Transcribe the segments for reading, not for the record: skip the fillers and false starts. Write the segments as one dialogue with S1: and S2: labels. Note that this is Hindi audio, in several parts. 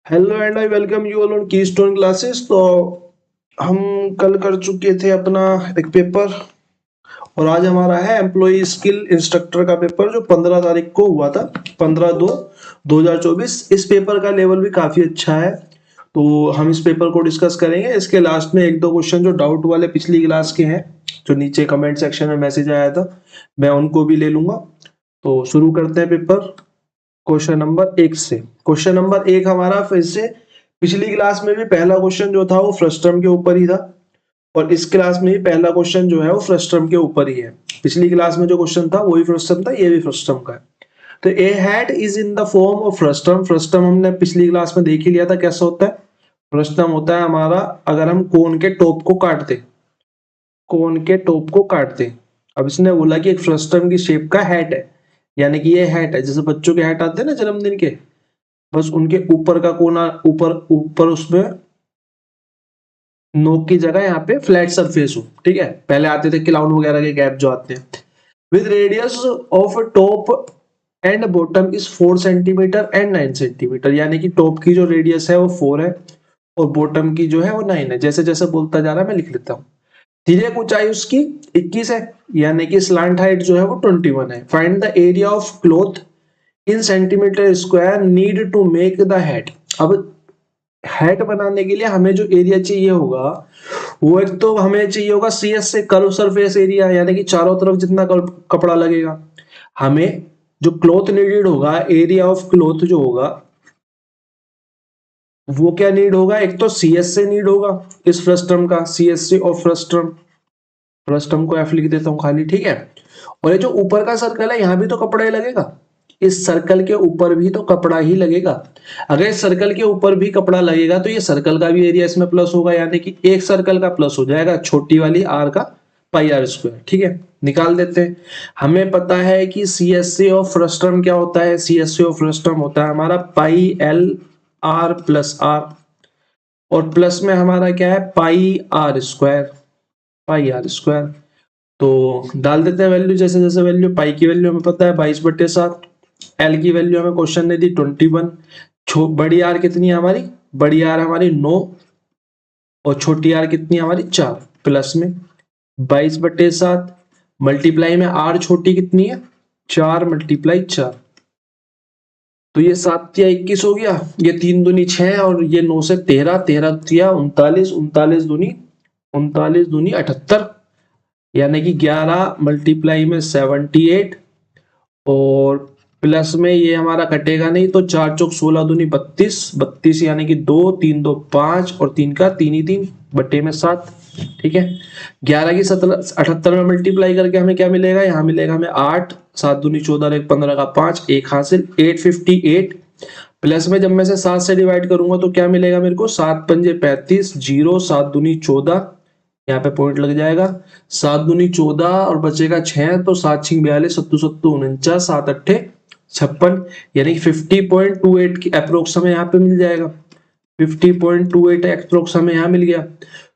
S1: Hello and I welcome you all on keystone classes. तो हम कल कर चुके थे अपना एक पेपर और आज हमारा है एम्प्लॉय स्किल इंस्ट्रक्टर का पेपर जो 15 तारीख को हुआ था। 15/2/2024। इस पेपर का लेवल भी काफी अच्छा है, तो हम इस पेपर को डिस्कस करेंगे। इसके लास्ट में एक दो क्वेश्चन जो डाउट वाले पिछली क्लास के हैं, जो नीचे कमेंट सेक्शन में मैसेज आया था, मैं उनको भी ले लूंगा। तो शुरू करते हैं पेपर क्वेश्चन नंबर 1 से। क्वेश्चन नंबर 1 हमारा फिर से पिछली क्लास में भी पहला क्वेश्चन जो था वो फ्रस्टम के ऊपर ही था और इस क्लास में भी पहला क्वेश्चन जो है वो फ्रस्टम के ऊपर ही है। पिछली क्लास में जो क्वेश्चन था वही फ्रस्टम था, ये भी फ्रस्टम का है। तो a hat is in the form of frustum. Frustum हमने पिछली क्लास में देख ही लिया था कैसा होता है। फ्रस्टम होता है हमारा अगर हम कोन के टॉप को काटते, कोन के टॉप को काटते। अब इसने बोला कि एक फ्रस्टम की शेप का हैट है, यानी कि ये हैट है जैसे बच्चों के हैट आते हैं ना जन्मदिन के, बस उनके ऊपर का कोना ऊपर ऊपर उसमें नोक की जगह यहाँ पे फ्लैट सरफेस हो। ठीक है, पहले आते थे क्लाउन वगैरह के कैप जो आते हैं। With radius of top and bottom is 4 centimetre and 9 centimetre, यानी कि टॉप की जो रेडियस है वो 4 है और बॉटम की जो है वो 9 है। जैसे जैसे बोलता जा रहा है मैं लिख लेता हूँ। तिर्यक ऊंचाई उसकी 21 है, यानी कि स्लांट हाइट जो है वो 21 है। Find the area of cloth in centimetre square need to make the hat. अब हैट बनाने के लिए हमें जो एरिया चाहिए होगा वो एक तो हमें चाहिए होगा CS से कर्व सरफेस एरिया, यानी कि चारों तरफ जितना कपड़ा लगेगा। हमें जो क्लॉथ नीडेड होगा, एरिया ऑफ क्लॉथ जो होगा वो क्या नीड होगा, एक तो CS से नीड होगा इस फ्रस्टम का, CS से और फ्रस्टम, फ्रस्टम को F लिख देता हूं खाली। ठीक है, और ये जो ऊपर का सर्कल है यहाँ भी तो कपड़ा ही लगेगा, इस सर्कल के ऊपर भी तो कपड़ा ही लगेगा। अगर इस सर्कल के ऊपर भी कपड़ा लगेगा तो ये सर्कल का भी एरिया इसमें प्लस होगा, यानी कि एक सर्कल का प्लस हो जाएगा छोटी वाली R का पाई R स्क्वायर। ठीक है, निकाल देते हैं। हमें पता है कि CSA ऑफ फ्रस्टम क्या होता है। CSA ऑफ फ्रस्टम होता है हमारा पाई L R प्लस R और प्लस में हमारा क्या है पाई R स्क्वायर, पाई R स्क्वायर। तो डाल देते हैं वैल्यू, जैसे जैसे वैल्यू, पाई की वैल्यू हमें पता है 22/7, एल की वैल्यू हमें क्वेश्चन ने दी 21, बड़ी आर कितनी है हमारी, बड़ी आर हमारी 9 और छोटी आर कितनी है हमारी 4, प्लस में 22/7 मल्टीप्लाई में आर छोटी कितनी है 4 × 4, तो ये 7 या 21 हो गया, ये 3 दूनी 6 और ये 9 से 13, 13 या 39, 39 दूनी 78, यानी कि 11 मल्टीप्लाई में 78 और प्लस में ये हमारा कटेगा नहीं तो 4 चौक 16 दूनी 32, 32 यानी कि 2 3 2 5 और 3 का 3 ही 3 बट्टे में 7। ठीक है, 11 की 78 में मल्टीप्लाई करके हमें क्या मिलेगा, यहाँ मिलेगा हमें 8, 7 दूनी 14 1 15 का 5, एक हासिल 858। प्लस में जब मैं से 7 से डिवाइड करूंगा तो क्या मिलेगा मेरे को, 7 पंजे 35, 0 7 दूनी 14, यहाँ पे पॉइंट लग जाएगा, 7 दूनी 14 और बचेगा 6, तो 7 6 42 7 7 49 7 8 56, यानी 50.28 की अप्रोक्स हमें यहाँ पे मिल जाएगा। 50.28 अप्रोक्स हमें यहाँ मिल गया।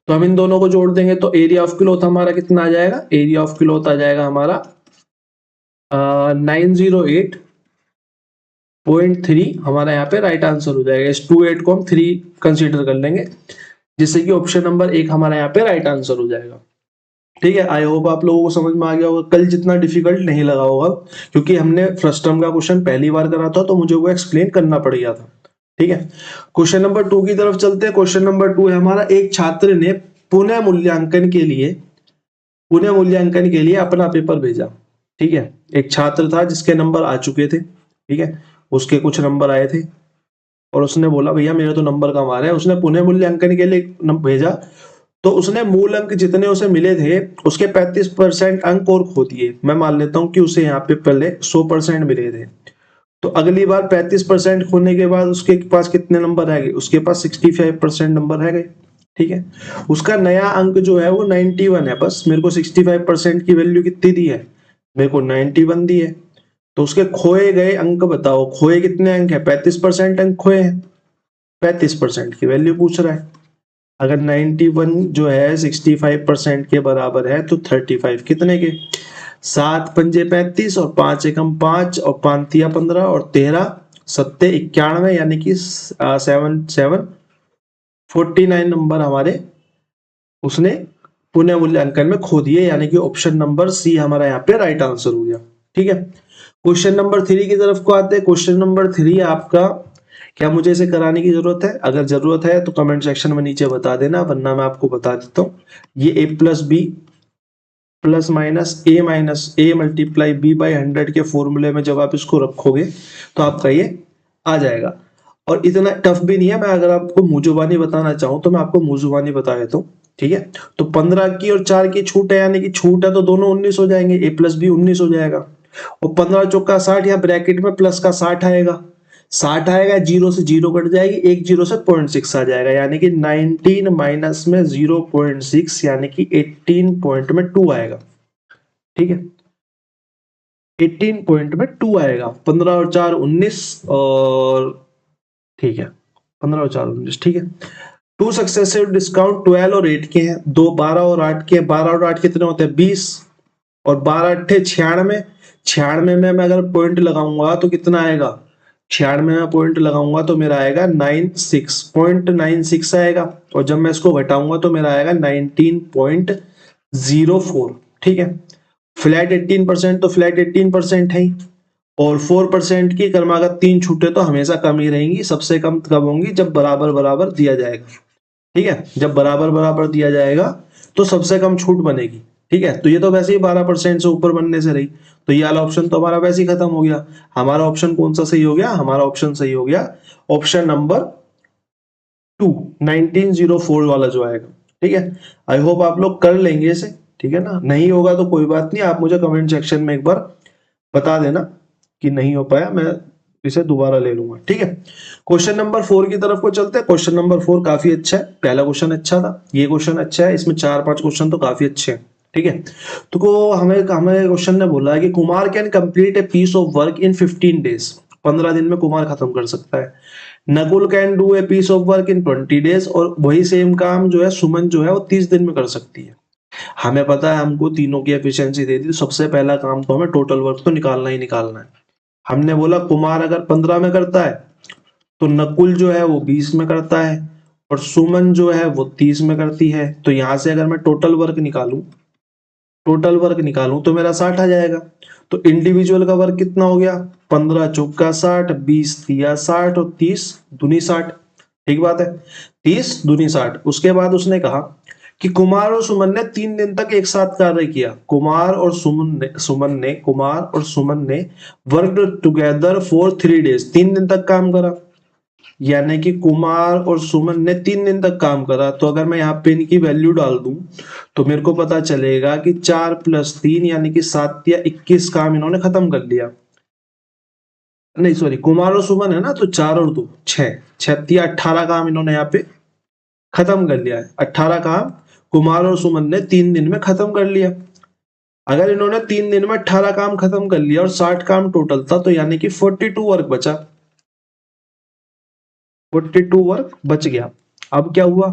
S1: तो हम इन दोनों को जोड़ देंगे तो एरिया ऑफ क्लॉथ हमारा कितना आ जाएगा, एरिया ऑफ क्लॉथ आ जाएगा हमारा 908.3, हमारा यहाँ पे राइट आंसर हो जाएगा। इस 28 को हम 3 कंसीडर कर लेंगे, जिससे कि ऑप्शन नंबर 1 हमारा यहाँ पे राइट आंसर हो जाएगा। ठीक है, आई होप आप लोगों को समझ में आ गया होगा, कल जितना डिफिकल्ट नहीं लगा होगा, क्योंकि हमने फ्रस्टम का क्वेश्चन पहली बार करा था तो मुझे वो एक्सप्लेन करना पड़ गया था। ठीक है, क्वेश्चन नंबर 2 की तरफ चलते हैं। क्वेश्चन नंबर 2 है हमारा, एक छात्र ने पुनः मूल्यांकन के लिए अपना पेपर भेजा। ठीक है, एक छात्र था जिसके नंबर आ चुके थे, ठीक है, उसके कुछ नंबर आए थे और उसने बोला भैया मेरे तो नंबर कम आ रहे हैं। उसने पुनः मूल्यांकन के लिए भेजा, तो उसने मूल अंक जितने उसे मिले थे उसके 35% अंक और खो दिए। मैं मान लेता हूं कि उसे यहाँ पे पहले 100% मिले थे, तो अगली बार 35% खोने के बाद उसके पास कितने नंबर रह गए, उसके पास 65% नंबर रह गए। ठीक है, उसका नया अंक जो है वो 91 है। बस मेरे को 65% की वैल्यू कितनी दी है, मेरे को 91 दी है। तो उसके खोए गए अंक बताओ, खोए कितने अंक है, 35% अंक खोए हैं, 35% की वैल्यू पूछ रहा है। अगर 91 जो है 65% के बराबर है तो 35 कितने के, 7 पंजे 35 और 5 एकम 5 और 5 तिया 15 और 13 791 यानी कि 749 नंबर हमारे उसने पुनः मूल्यांकन में खो दिए, यानी कि ऑप्शन नंबर सी हमारा यहाँ पे राइट आंसर हो गया। ठीक है, क्वेश्चन नंबर 3 की तरफ को आते हैं। क्वेश्चन नंबर 3 आपका, क्या मुझे इसे कराने की जरूरत है? अगर जरूरत है तो कमेंट सेक्शन में नीचे बता देना, वरना मैं आपको बता देता हूँ। ये a plus b plus minus a multiply b by 100 के फॉर्मूले में जब आप इसको रखोगे तो आपका ये आ जाएगा। और इतना टफ भी नहीं है, मैं अगर आपको मुजुबानी बताना चाहूँ तो मैं आपको मुजुबानी बता देता हूँ। ठीक है, तो 15 की और 4 की छूट है, यानी कि छूट है तो दोनों 19 हो जाएंगे, a प्लस बी 19 हो जाएगा। और 15 चौका 60, यहाँ ब्रैकेट में प्लस का 60 आएगा, 60 आएगा, जीरो से जीरो कट जाएगी, एक जीरो से 0.6 आ जाएगा, यानी कि 19 माइनस में 0.6 यानी कि 18 पॉइंट में 2 आएगा। ठीक है, 18 पॉइंट में 2 आएगा। 15 और 4 19 और ठीक है 15 और 4 19। ठीक है, 2 सक्सेसिव डिस्काउंट 12 और 8 के हैं, 2 12 और 8 के, 12 और 8 कितने होते हैं 20, और 12 अट्ठे 96, 96 में मैं अगर पॉइंट लगाऊंगा तो कितना आएगा, 96 में पॉइंट लगाऊंगा तो मेरा आएगा 96.96 आएगा, और जब मैं इसको घटाऊंगा तो मेरा आएगा 19.04। ठीक है, फ्लैट 18% तो फ्लैट 18% है ही, और 4% की क्रमागत 3 छूटे तो हमेशा कम ही रहेंगी, सबसे कम कब होंगी, जब बराबर बराबर दिया जाएगा। ठीक है, जब बराबर बराबर दिया जाएगा तो सबसे कम छूट बनेगी। ठीक है, तो ये तो वैसे ही 12% से ऊपर बनने से रही, तो ये वाला ऑप्शन तो हमारा वैसे ही खत्म हो गया। हमारा ऑप्शन कौन सा सही हो गया? हमारा ऑप्शन सही हो गया ऑप्शन नंबर 2, 1904 वाला जो आएगा। ठीक है, आई होप आप लोग कर लेंगे इसे। ठीक है ना, नहीं होगा तो कोई बात नहीं, आप मुझे कमेंट सेक्शन में एक बार बता देना कि नहीं हो पाया, मैं इसे दोबारा ले लूंगा। ठीक है, क्वेश्चन नंबर 4 की तरफ को चलते हैं। क्वेश्चन नंबर 4 काफी अच्छा है, पहला क्वेश्चन अच्छा था, ये क्वेश्चन अच्छा है, इसमें 4-5 क्वेश्चन तो काफी अच्छे हैं। ठीक है, तो हमें क्वेश्चन ने बोला है कि Kumar can complete a piece of work in 15 days, 15 दिन में कुमार खत्म कर सकता है। Nakul can do a piece of work in 20 days, और वही सेम काम जो है सुमन जो है वो 30 दिन में कर सकती है। हमें पता है, हमको तीनों की एफिशिएंसी दे दी, सबसे पहला काम तो हमें टोटल वर्क तो निकालना ही निकालना है। हमने बोला कुमार अगर 15 में करता है तो नकुल जो है वो 20 में करता है, और सुमन जो है वो 30 में करती है। तो यहां से अगर मैं टोटल वर्क निकालूं तो मेरा 60 आ जाएगा। तो इंडिविजुअल का वर्क कितना हो गया, 15 चौका 60, 20 तिया 60 और 30 दूनी 60। ठीक बात है, 30 दूनी 60। उसके बाद उसने कहा कि कुमार और सुमन ने 3 दिन तक एक साथ कार्य किया। कुमार और सुमन ने वर्क टुगेदर फॉर 3 डेज, 3 दिन तक काम करा, यानी कि कुमार और सुमन ने 3 दिन तक काम करा। तो अगर मैं यहाँ पे इनकी वैल्यू डाल दूं तो मेरे को पता चलेगा कि 4 + 3 यानी कि 7 या 21 काम इन्होंने खत्म कर लिया। नहीं सॉरी, कुमार और सुमन है ना, तो 4 और 2 6, 6 या 18 काम इन्होंने यहाँ पे खत्म कर लिया है। 18 काम कुमार और सुमन ने 3 दिन में खत्म कर लिया। अगर इन्होंने 3 दिन में 18 काम खत्म कर लिया और 60 काम टोटल था, तो यानी कि 42 वर्क बचा, 42 वर्क बच गया। अब क्या हुआ,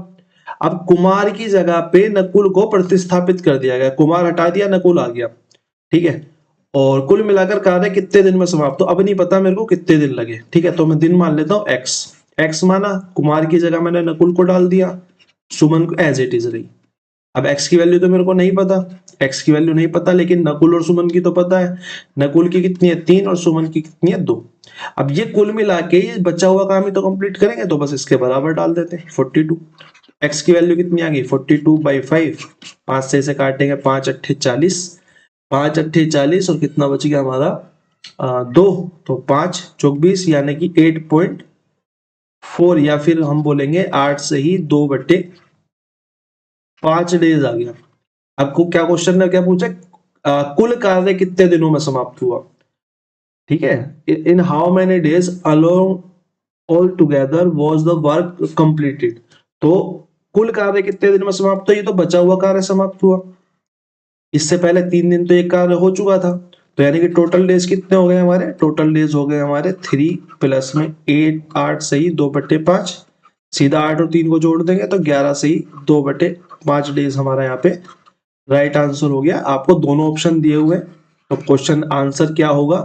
S1: अब कुमार की जगह पे नकुल को प्रतिस्थापित कर दिया गया, कुमार हटा दिया, नकुल आ गया। ठीक है, और कुल मिलाकर कार्य कितने दिन में समाप्त हो, अब नहीं पता मेरे को कितने दिन लगे। ठीक है, तो मैं दिन मान लेता हूं x माना, कुमार की जगह मैंने नकुल को डाल दिया, सुमन को एज इट इज रही। अब x की वैल्यू तो मेरे को नहीं पता, x की वैल्यू नहीं पता, लेकिन नकुल और सुमन की तो पता है। नकुल की कितनी है 3 और सुमन की कितनी है 2। अब ये कुल मिला के ये बचा हुआ काम ही तो कंप्लीट करेंगे, तो बस इसके बराबर डाल देते हैं 42। x की वैल्यू कितनी आ गई 42/5, 5 से इसे काटेंगे 5 अट्ठे 40, 5 अट्ठे 40 और कितना बच गया हमारा 2, तो 5 चौक 20 यानी कि 8.4, या फिर हम बोलेंगे 8 से ही 2/5 डेज आ गया। आपको क्या क्वेश्चन ने क्या पूछा, कुल कार्य कितने दिनों में समाप्त हुआ। ठीक है, in how many days along all together was the work completed, तो कुल कार्य कितने दिन में समाप्त हुआ, ये तो बचा हुआ कार्य समाप्त हुआ। इससे पहले 3 दिन तो एक कार्य हो चुका था, तो यानी कि टोटल डेज कितने हो गए हमारे, टोटल डेज हो गए हमारे 3 प्लस में 8, 8 से ही 2/5, सीधा 8 और 3 को जोड़ देंगे तो 11 से ही 2/5 डेज हमारा यहाँ पे राइट आंसर हो गया। आपको दोनों ऑप्शन दिए हुए, तो क्वेश्चन आंसर क्या होगा,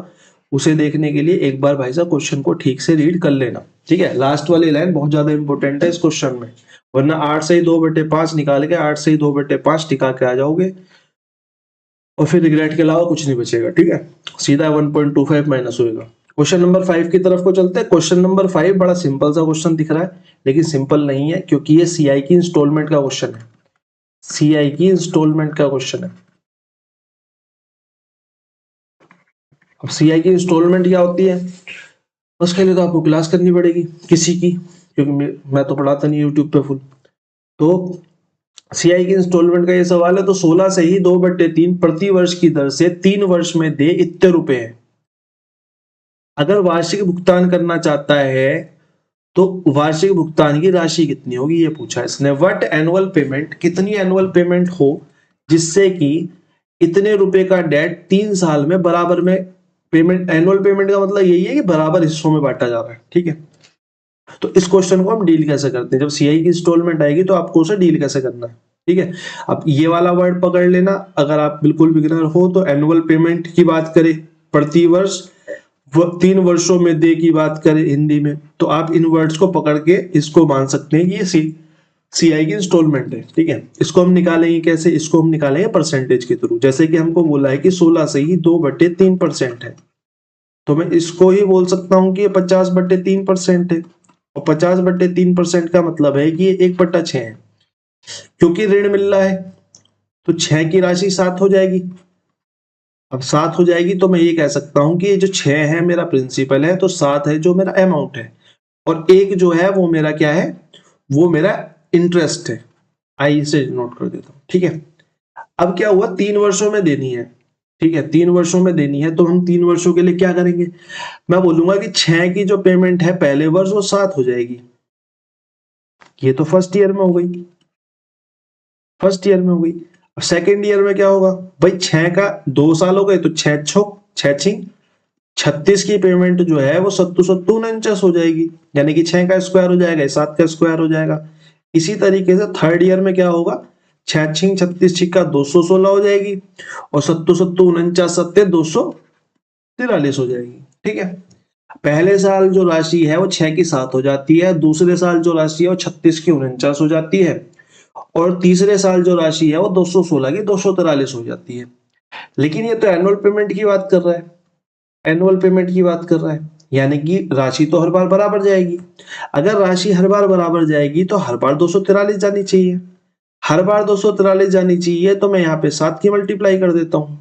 S1: उसे देखने के लिए एक बार भाई साहब क्वेश्चन को ठीक से रीड कर लेना, ठीक है। लास्ट वाली लाइन बहुत ज्यादा इंपॉर्टेंट है इस क्वेश्चन में, वरना 8 से ही 2/5 निकाल के 8 से ही 2/5 टिका के आ जाओगे और फिर रिग्रेट के अलावा कुछ नहीं बचेगा, ठीक है। सीधा 1.25 माइनस होगा। क्वेश्चन नंबर 5 की तरफ को चलते हैं। क्वेश्चन नंबर 5 बड़ा सिंपल सा क्वेश्चन दिख रहा है, लेकिन सिंपल नहीं है क्योंकि ये सीआई की इंस्टॉलमेंट का क्वेश्चन है। सीआई की इंस्टॉलमेंट का क्वेश्चन है। अब सीआई की इंस्टॉलमेंट क्या होती है, उसके लिए तो आपको क्लास करनी पड़ेगी किसी की, क्योंकि मैं तो पढ़ाता नहीं यूट्यूब पे फुल। तो सीआई की इंस्टॉलमेंट का ये सवाल है, तो 16 से ही 2/3 प्रति वर्ष की दर से 3 वर्ष में दे इतने रुपए हैं। अगर वार्षिक भुगतान करना चाहता है तो वार्षिक भुगतान की राशि कितनी होगी, ये पूछा इसने। व्हाट एनुअल पेमेंट, कितनी एनुअल पेमेंट हो जिससे कि इतने रुपए का डेट 3 साल में बराबर में पेमेंट। एनुअल पेमेंट का मतलब यही है कि बराबर हिस्सों में बांटा जा रहा है, ठीक है। तो इस क्वेश्चन को हम डील कैसे करते हैं, जब सीआई की इंस्टॉलमेंट आएगी तो आपको उसे डील कैसे करना है, ठीक है। अब ये वाला वर्ड पकड़ लेना, अगर आप बिल्कुल बिगिनर हो तो एनुअल पेमेंट की बात करें, प्रति वर्ष 3 वर्षों में दे की बात करें हिंदी में, तो आप इन वर्ड्स को पकड़ के इसको मान सकते हैं कि ये सीआई की इंस्टॉलमेंट है, ठीक है। इसको हम निकालेंगे कैसे, इसको हम निकालेंगे परसेंटेज के थ्रू। जैसे कि हमको बोला है कि 16 से ही 2/3% है, तो मैं इसको ही बोल सकता हूं कि ये 50/3% है। और 50/3% का मतलब है कि ये 1/6 है, क्योंकि ऋण मिल रहा है तो 6 की राशि 7 हो जाएगी। अब 7 हो जाएगी तो मैं ये कह सकता हूं कि ये जो 6 है मेरा प्रिंसिपल है, तो 7 है जो मेरा अमाउंट है, और 1 जो है वो मेरा क्या है, वो मेरा इंटरेस्ट है। आई इसे नोट कर देता हूं, ठीक है। अब क्या हुआ, 3 वर्षों में देनी है, ठीक है। 3 वर्षों में देनी है तो हम 3 वर्षों के लिए क्या करेंगे, मैं बोलूंगा कि 6 की जो पेमेंट है पहले वर्ष वो 7 हो जाएगी। ये तो फर्स्ट ईयर में हो गई, फर्स्ट ईयर में हो गई। सेकेंड ईयर में क्या होगा भाई, 6 का 2 साल हो गए तो 6 छो 6 छिंग 36 की पेमेंट जो है वो 749 हो जाएगी, यानी कि 6 का स्क्वायर हो जाएगा, 7 का स्क्वायर हो जाएगा। इसी तरीके से थर्ड ईयर में क्या होगा, 6 छिंग 36 छिक्का 216 हो जाएगी, और 749 सत्ते 243 हो जाएगी, ठीक है। पहले साल जो राशि है वो 6 की 7 हो जाती है, दूसरे साल जो राशि है वो 36 की 49 हो जाती है, और तीसरे साल जो राशि है वो 216 की 243 हो जाती है। लेकिन ये तो एनुअल पेमेंट की बात कर रहा है, एनुअल पेमेंट की बात कर रहा है, यानी कि राशि तो हर बार बराबर जाएगी। अगर राशि हर बार बराबर जाएगी तो हर बार 243 जानी चाहिए। हर बार 243 जानी चाहिए तो मैं यहाँ पे 7 की मल्टीप्लाई कर देता हूँ।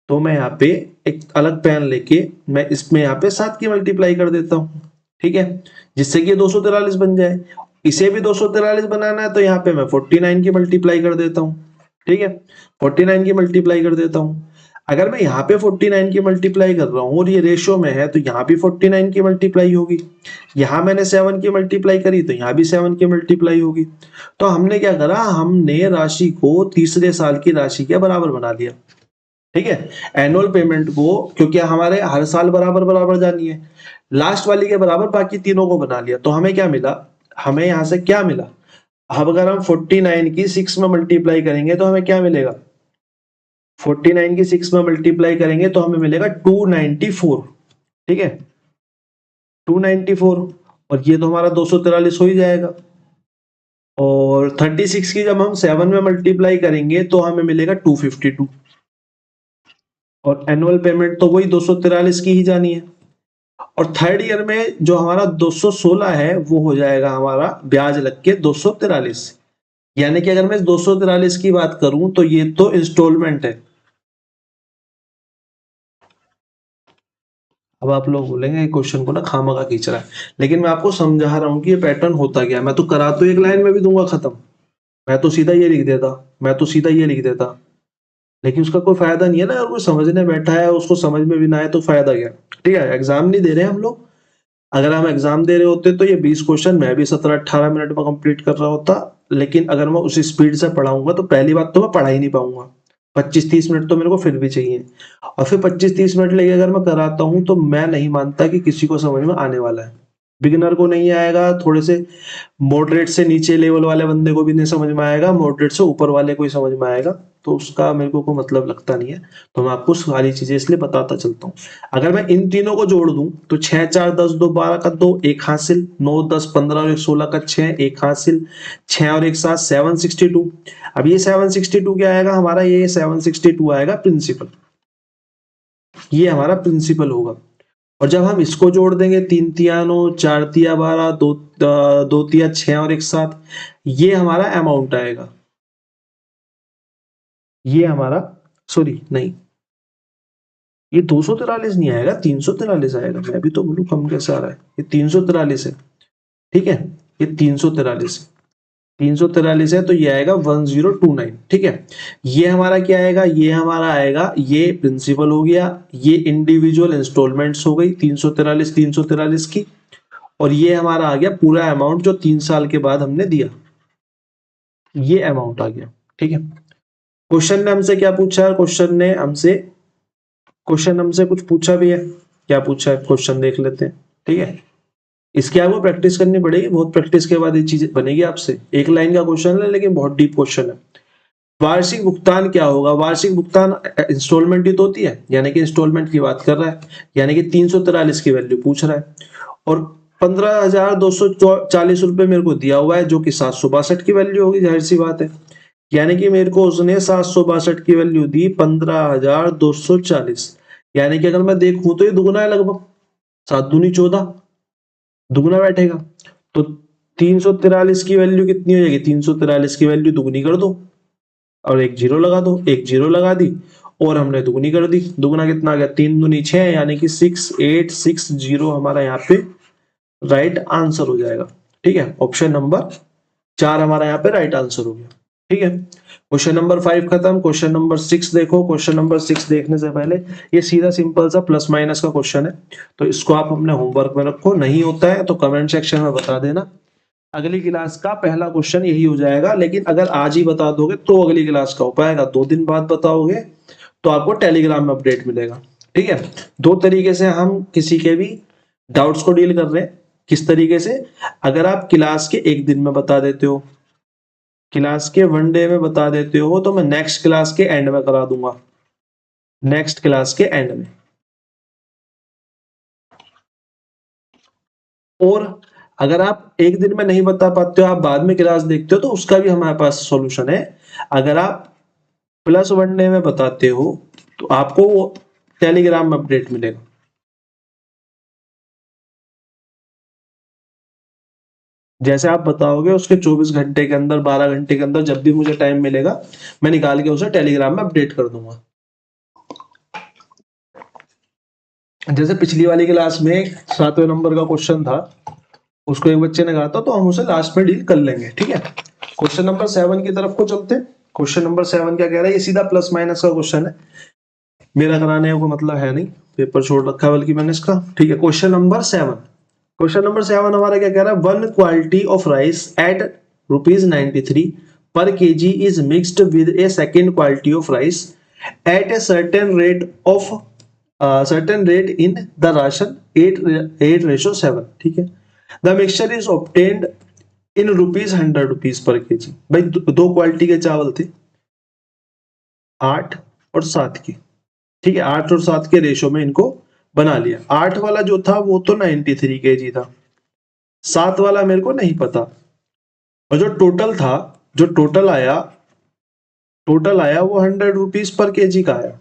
S1: तो मैं यहाँ पे एक अलग पेन लेके मैं इसमें यहाँ पे 7 की मल्टीप्लाई कर देता हूँ, ठीक है, जिससे कि 243 बन जाए। इसे भी 243 बनाना है तो यहाँ पे मैं 49 की मल्टीप्लाई कर देता हूँ, ठीक है, 49 की मल्टीप्लाई कर देता हूँ। अगर मैं यहाँ पे 49 की मल्टीप्लाई कर रहा हूँ और ये रेशियो में है तो यहाँ भी 49 की मल्टीप्लाई होगी। यहाँ मैंने 7 की मल्टीप्लाई करी तो यहाँ भी 7 की मल्टीप्लाई होगी। तो हमने क्या करा, हमने राशि को तीसरे साल की राशि के बराबर बना दिया, ठीक है। एनुअल पेमेंट को, क्योंकि हमारे हर साल बराबर बराबर जानी है, लास्ट वाली के बराबर बाकी तीनों को बना लिया। तो हमें क्या मिला, हमें यहां से क्या मिला, अब अगर हम 49 की 6 में मल्टीप्लाई करेंगे तो हमें क्या मिलेगा, 49 की 6 में मल्टीप्लाई करेंगे तो हमें मिलेगा 294, ठीक है, 294। और ये तो हमारा 243 हो ही जाएगा। और 36 की जब हम 7 में मल्टीप्लाई करेंगे तो हमें मिलेगा 252, और एनुअल पेमेंट तो वही 243 की ही जानी है। और थर्ड ईयर में जो हमारा 216 है वो हो जाएगा हमारा ब्याज लग के 243, यानी कि अगर मैं 243 की बात करूं तो ये तो इंस्टॉलमेंट है। अब आप लोग बोलेंगे क्वेश्चन को ना खामखा खींच रहा है, लेकिन मैं आपको समझा रहा हूं कि ये पैटर्न होता क्या है। मैं तो करा तो एक लाइन में भी दूंगा खत्म, मैं तो सीधा ये लिख देता, मैं तो सीधा ये लिख देता, लेकिन उसका कोई फायदा नहीं है ना। अगर कोई समझने बैठा है उसको समझ में भी ना आए तो फायदा क्या, ठीक है। एग्जाम नहीं दे रहे हम लोग, अगर हम एग्जाम दे रहे होते तो ये 20 क्वेश्चन मैं भी 17-18 मिनट में कंप्लीट कर रहा होता। लेकिन अगर मैं उसी स्पीड से पढ़ाऊंगा तो पहली बात तो मैं पढ़ा ही नहीं पाऊंगा, 25-30 मिनट तो मेरे को फिर भी चाहिए, और फिर 25-30 मिनट लेके अगर मैं कराता हूं तो मैं नहीं मानता कि किसी को समझ में आने वाला है। बिगिनर को नहीं आएगा, थोड़े से मॉडरेट से नीचे लेवल वाले बंदे को भी नहीं समझ में आएगा, मॉडरेट से ऊपर वाले को ही समझ में आएगा, तो उसका मेरे को कोई मतलब लगता नहीं है। तो मैं आपको सारी चीजें इसलिए बताता चलता हूँ। अगर मैं इन तीनों को जोड़ दूं तो 6 4 10 2 12 का 2 1 हासिल, 9 10 15 और 1 16 का 6 1 हासिल, 6 और 1 7 762। अब ये 762 क्या आएगा हमारा, ये 762 आएगा प्रिंसिपल, ये हमारा प्रिंसिपल होगा। और जब हम इसको जोड़ देंगे 3 तिया 9 4 तिया 12 2 तिया 6 और 1 7, ये हमारा अमाउंट आएगा। ये हमारा, सॉरी नहीं, ये 243 नहीं आएगा, 343 आएगा। मैं भी तो बोलूं कम कैसे आ रहा है, ये 343 है, ठीक है, ये 343 343 है, तो ये आएगा 1029, ठीक है। ये हमारा क्या आएगा, ये हमारा आएगा, ये प्रिंसिपल हो गया, ये इंडिविजुअल इंस्टॉलमेंट्स हो गई 343 की, और ये हमारा आ गया पूरा अमाउंट जो 3 साल के बाद हमने दिया, ये अमाउंट आ गया, ठीक है। क्वेश्चन ने हमसे क्या पूछा, क्वेश्चन हमसे कुछ पूछा भी है, क्या पूछा है क्वेश्चन देख लेते हैं, ठीक है। इसकी आपको प्रैक्टिस करनी पड़ेगी, बहुत प्रैक्टिस के बाद ये चीज बनेगी आपसे। एक लाइन का क्वेश्चन है लेकिन बहुत डीप क्वेश्चन है। वार्षिक भुगतान क्या होगा, वार्षिक भुगतान इंस्टॉलमेंट ही तो होती है, यानी कि इंस्टॉलमेंट की बात कर रहा है, यानी कि 343 की वैल्यू पूछ रहा है, और 15,240 रुपए मेरे को दिया हुआ है, जो कि 762 की वैल्यू होगी, जाहिर सी बात है। यानी कि मेरे को उसने 762 की वैल्यू दी 15,240, यानी कि अगर मैं देखूं तो ये दुगुना है लगभग, 7 दूनी 14, दुगुना बैठेगा। तो 343 की वैल्यू कितनी हो जाएगी, 343 की वैल्यू दुगुनी कर दो और एक जीरो लगा दो, एक जीरो लगा दी और हमने दुगुनी कर दी। दुगुना कितना आ गया, 3 दूनी 6, यानी कि 6860 हमारा यहाँ पे राइट आंसर हो जाएगा, ठीक है। ऑप्शन नंबर 4 हमारा यहाँ पे राइट आंसर हो गया, ठीक है। क्वेश्चन नंबर 5 खत्म। क्वेश्चन नंबर 6 देखो। क्वेश्चन नंबर 6 देखने से पहले ये सीधा सिंपल सा प्लस माइनस का क्वेश्चन है, तो इसको आप अपने होमवर्क में रखो, नहीं होता है तो कमेंट सेक्शन में बता देना। अगली क्लास का पहला क्वेश्चन यही हो जाएगा, लेकिन अगर आज ही बता दोगे तो अगली क्लास का हो पाएगा, 2 दिन बाद बताओगे तो आपको टेलीग्राम में अपडेट मिलेगा, ठीक है। 2 तरीके से हम किसी के भी डाउट्स को डील कर रहे हैं। किस तरीके से, अगर आप क्लास के एक दिन में बता देते हो, क्लास के 1 डे में बता देते हो, तो मैं नेक्स्ट क्लास के एंड में करा दूंगा, नेक्स्ट क्लास के एंड में। और अगर आप एक दिन में नहीं बता पाते हो, आप बाद में क्लास देखते हो, तो उसका भी हमारे पास सॉल्यूशन है। अगर आप +1 डे में बताते हो तो आपको टेलीग्राम में अपडेट मिलेगा। जैसे आप बताओगे उसके 24 घंटे के अंदर, 12 घंटे के अंदर, जब भी मुझे टाइम मिलेगा मैं निकाल के उसे टेलीग्राम में अपडेट कर दूंगा। जैसे पिछली वाली क्लास में 7वें नंबर का क्वेश्चन था, उसको एक बच्चे ने कहा था, तो हम उसे लास्ट में डील कर लेंगे, ठीक है। क्वेश्चन नंबर 7 की तरफ को चलते हैं। क्वेश्चन नंबर 7 क्या कह रहा है, ये सीधा प्लस माइनस का क्वेश्चन है, मेरा कराने को मतलब है नहीं, पेपर छोड़ रखा है बल्कि मैंने इसका, ठीक है। क्वेश्चन नंबर 7, क्वेश्चन नंबर 7 हमारा क्या कह रहा है, 1 quality of rice at ₹93 per kg is mixed with a second quality of rice at a certain rate in the ration 8:7, ठीक है। The mixture is obtained in ₹100 per kg। भाई दो क्वालिटी के चावल थे, 8 और 7 की, ठीक है। 8 और 7 के रेशो में इनको बना लिया। 8 वाला जो था वो तो 93 kg था, 7 वाला मेरे को नहीं पता, और जो टोटल था, जो टोटल आया वो ₹100 पर kg का आया।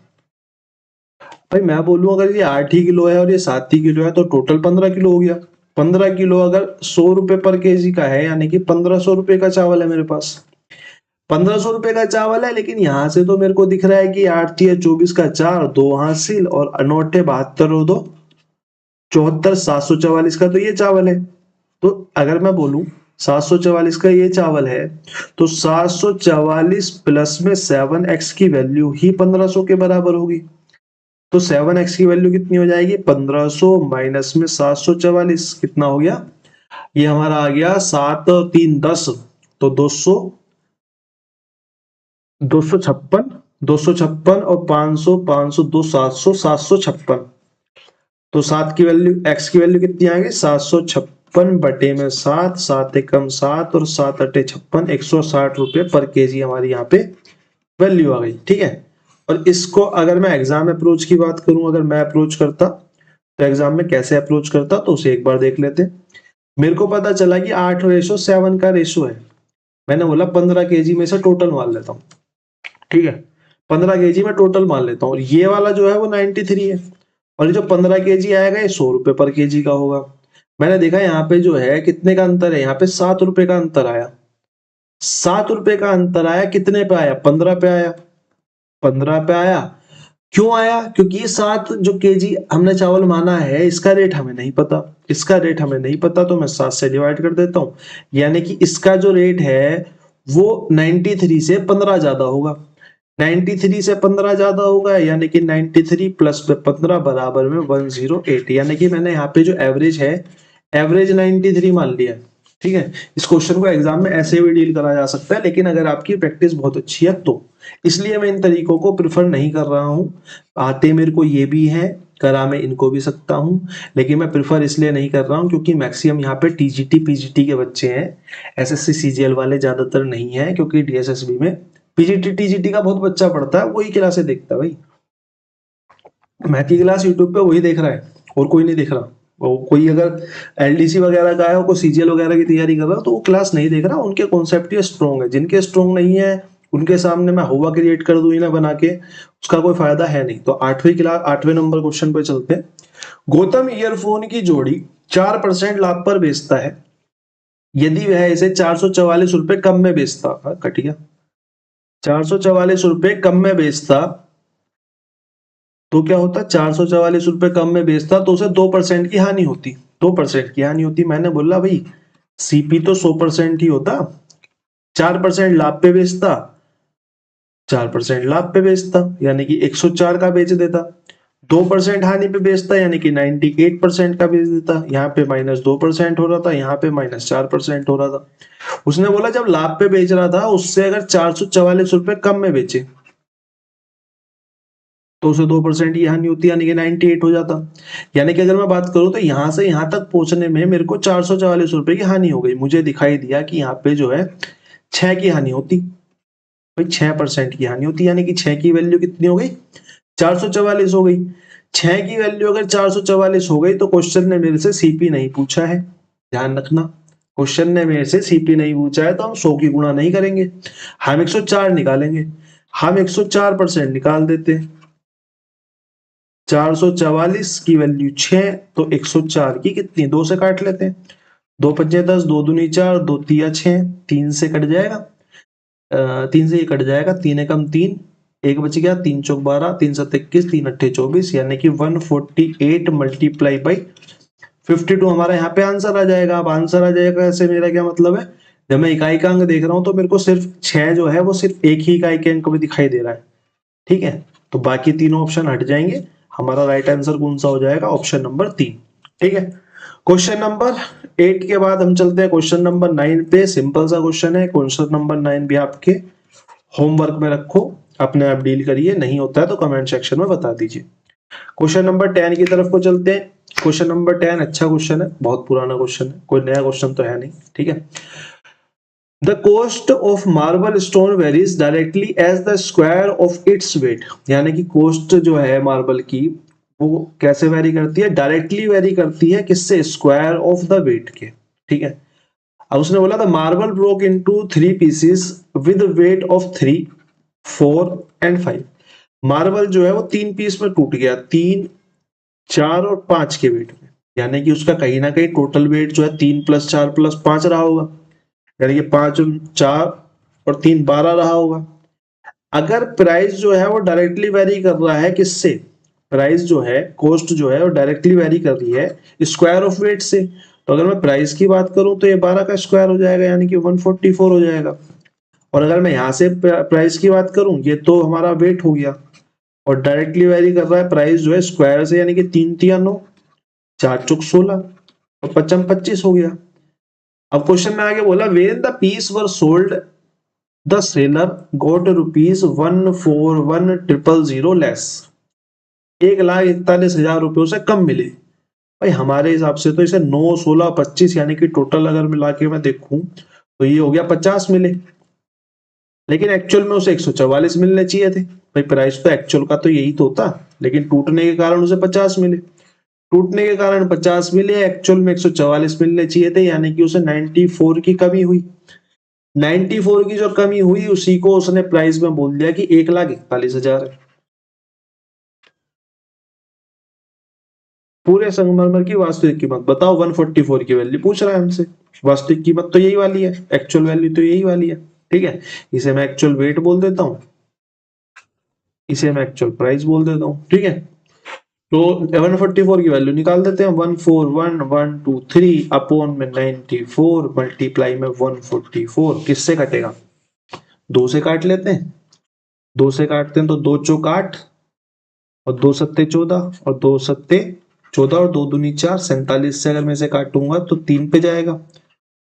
S1: भाई मैं बोलूं अगर ये 8 ही किलो है और ये 7 ही किलो है तो टोटल 15 किलो हो गया। 15 किलो अगर ₹100 पर kg का है, यानी कि ₹1500 का चावल है मेरे पास। ₹1500 का चावल है, लेकिन यहां से तो मेरे को दिख रहा है कि 8 या 24 का 4, 2 हासिल और 9 72 और 2 74, 744 का तो ये चावल है। तो अगर मैं बोलूं 744 का ये चावल है, तो 744 प्लस में 7x की वैल्यू ही 1500 के बराबर होगी। तो 7x की वैल्यू कितनी हो जाएगी, 1500 माइनस में 744 कितना हो गया, ये हमारा आ गया 7 और 3 10, तो 256 और 500 502 700 756। तो 7 की वैल्यू, x की वैल्यू कितनी आ गई, 56/7, 7 एकम 7 और 7 अटे 56, 160 रुपए पर केजी हमारी यहाँ पे वैल्यू आ गई। ठीक है, और इसको अगर मैं एग्जाम अप्रोच की बात करूं, अगर मैं अप्रोच करता तो एग्जाम में कैसे अप्रोच करता तो उसे एक बार देख लेते। मेरे को पता चला कि 8:7 का रेशो है। मैंने बोला 15 केजी में से टोटल मान लेता हूँ। ठीक है, 15 केजी में टोटल मान लेता हूँ। ये वाला जो है वो 93 है, और ये जो 15 केजी आएगा ये 100 रुपए पर केजी का होगा। मैंने देखा यहाँ पे जो है कितने का अंतर है, यहाँ पे 7 रुपए का अंतर आया। 7 रुपए का अंतर आया, कितने पे आया? 15 पे आया। 15 पे आया, क्यों आया? क्योंकि ये 7 जो केजी हमने चावल माना है, इसका रेट हमें नहीं पता। इसका रेट हमें नहीं पता तो मैं 7 से डिवाइड कर देता हूं, यानी कि इसका जो रेट है वो 93 से 15 ज्यादा होगा। 93 से 15 ज्यादा होगा, यानी कि 93 प्लस 15 बराबर में 108, यानी कि मैंने यहाँ पे जो एवरेज है, एवरेज 93 मान लिया। ठीक है, इस क्वेश्चन को एग्जाम में ऐसे भी डील करा जा सकता है, लेकिन अगर आपकी प्रैक्टिस बहुत अच्छी है तो। इसलिए मैं इन तरीकों को प्रिफर नहीं कर रहा हूं। आते मेरे को ये भी है, करा मैं इनको भी सकता हूं, लेकिन मैं प्रिफर इसलिए नहीं कर रहा हूं क्योंकि मैक्सिमम यहाँ पे टीजीटी पीजीटी के बच्चे हैं, एसएससी सीजीएल वाले ज्यादातर नहीं है, क्योंकि डीएसएसबी में पीजीटी टीजीटी का बहुत बच्चा पढ़ता है, वही क्लासे देखता है भाई। मैथ की क्लास यूट्यूब पे वही देख रहा है और कोई नहीं देख रहा। वो कोई अगर एलडीसी वगैरह का है, कोई सीजीएल वगैरह की तैयारी कर रहा है तो वो क्लास नहीं देख रहा। उनके कॉन्सेप्ट ही स्ट्रॉन्ग है, जिनके स्ट्रॉन्ग नहीं है उनके सामने मैं हुआ क्रिएट कर दूं ना बना के, उसका कोई फायदा है नहीं। तो 8वीं क्लास 8वें नंबर क्वेश्चन पे चलते हैं। गौतम ईयरफोन की जोड़ी 4% लाभ पर बेचता है, यदि वह इसे 444 रुपए कम में बेचता, कट गया, 444 रुपए कम में बेचता तो क्या होता? 444 रुपए कम में बेचता तो उसे 2% की हानि होती। 2% की हानि होती। मैंने बोला भाई सीपी तो 100% ही होता, 4% लाभ पे बेचता, 4% लाभ पे बेचता यानी कि 104 का बेच देता। 2% हानि पे बेचता यानी कि 98% का बेच देता। यहाँ पे -2% हो रहा था, यहाँ पे -4% हो रहा था। उसने बोला जब लाभ पे बेच रहा था उससे अगर 444 रुपए कम में बेचे तो उसे 2% की हानि होती, यानी कि 98 हो जाता। यानी कि अगर मैं बात करूं तो यहां से यहां तक पहुंचने में मेरे को 444 रुपए की हानि हो गई। मुझे दिखाई दिया कि यहाँ पे जो है 6 की हानि होती, भाई 6% की हानि होती, यानी कि 6 की वैल्यू कितनी हो गई? 444 हो गई। 6 की वैल्यू अगर 444 हो गई तो क्वेश्चन ने मेरे से सीपी नहीं पूछा है, ध्यान रखना। क्वेश्चन ने मेरे से सीपी नहीं पूछा है तो हम 100 की गुणा नहीं करेंगे, हम 104 निकालेंगे। हम 104% निकाल देते हैं। 444 की वैल्यू 6 तो 104 की कितनी? 2 से काट लेते हैं। 2 पंजे 10, 2 दूनी 4, 2 तिया 6, 3 से कट जाएगा, 3 से ये कट जाएगा, 3 एकम 3, एक बच गया, 3 चौक 12, 3 7 21, 3 अट्ठे 24, यानी कि 148 मल्टीप्लाई बाई 52 हमारा यहाँ पे आंसर आ जाएगा। अब आंसर आ जाएगा ऐसे मेरा क्या मतलब है, जब मैं इकाई का अंक देख रहा हूं तो मेरे को सिर्फ 6 जो है वो सिर्फ एक ही इकाई के अंक में दिखाई दे रहा है। ठीक है, तो बाकी तीनों ऑप्शन हट जाएंगे। हमारा राइट आंसर कौन सा हो जाएगा? Option number 3। ठीक है, क्वेश्चन नंबर 8 के बाद हम चलते हैं क्वेश्चन नंबर 9 पे। सिंपल सा क्वेश्चन है, क्वेश्चन नंबर 9 भी आपके होमवर्क में रखो, अपने आप डील करिए, नहीं होता है तो कमेंट सेक्शन में बता दीजिए। क्वेश्चन नंबर 10 की तरफ को चलते हैं। क्वेश्चन नंबर 10 अच्छा क्वेश्चन है, बहुत पुराना क्वेश्चन है, कोई नया क्वेश्चन तो है नहीं। ठीक है, The cost of marble stone varies directly as the square of its weight, यानी कि कोस्ट जो है मार्बल की वो कैसे वेरी करती है? डायरेक्टली वेरी करती है, किससे? स्क्वायर ऑफ द वेट के। ठीक है, अब उसने बोला था marble broke into 3 pieces with weight of 3, 4 and 5। Marble जो है वो 3 पीस में टूट गया, 3, 4 और 5 के वेट में, यानी कि उसका कहीं ना कहीं टोटल वेट जो है 3 + 4 + 5 रहा होगा, यानी कि 5 4 और 3 12 रहा होगा। अगर प्राइस जो है वो डायरेक्टली वेरी कर रहा है किससे? प्राइस जो है, कॉस्ट जो है वो डायरेक्टली वेरी कर रही है स्क्वायर ऑफ वेट से। तो अगर मैं प्राइस की बात करूं तो ये 12 का स्क्वायर हो जाएगा, यानी कि 144 हो जाएगा। और अगर मैं यहां से प्राइस की बात करूं, ये तो हमारा वेट हो गया, और डायरेक्टली वेरी कर रहा है प्राइस जो है स्क्वायर से, यानी कि 3 तिया 9, 4 चौक 16 और 55 25 हो गया। अब क्वेश्चन में आगे बोला when the piece were sold the seller got ₹141,000 less, 1,41,000 रुपयों से कम मिले। भाई हमारे हिसाब से तो इसे 9, 16, 25 यानी कि टोटल अगर मिला के मैं देखूं तो ये हो गया 50 मिले, लेकिन एक्चुअल में उसे 144 मिलने चाहिए थे। भाई प्राइस तो एक्चुअल का तो यही तो होता, लेकिन टूटने के कारण उसे 50 मिले, टूटने के कारण 50 मिले, एक्चुअल में 144 मिलने चाहिए थे, यानी कि उसे 94 की कमी हुई। 94 की जो कमी हुई उसी को उसने प्राइस में बोल दिया कि 1,41,000 है। पूरे संगमरमर की वास्तविक कीमत बताओ, 144 की वैल्यू पूछ रहा है हमसे। वास्तविक कीमत तो यही वाली है, एक्चुअल वैल्यू तो यही वाली है, ठीक है। इसे मैं एक्चुअल वेट बोल देता हूं, इसे मैं एक्चुअल प्राइस बोल देता हूं, ठीक है। तो 144 की वैल्यू निकाल देते हैं, 141,123 अपॉन में 94 मल्टीप्लाई में 144, किससे कटेगा? 2 से काट लेते हैं, 2 से काटते हैं तो 2 चौक 8 और 2 सत्ते 14 और 2 सत्ते 14 और 2 दूनी 4, 47 से अगर मैं इसे काटूंगा तो 3 पे जाएगा,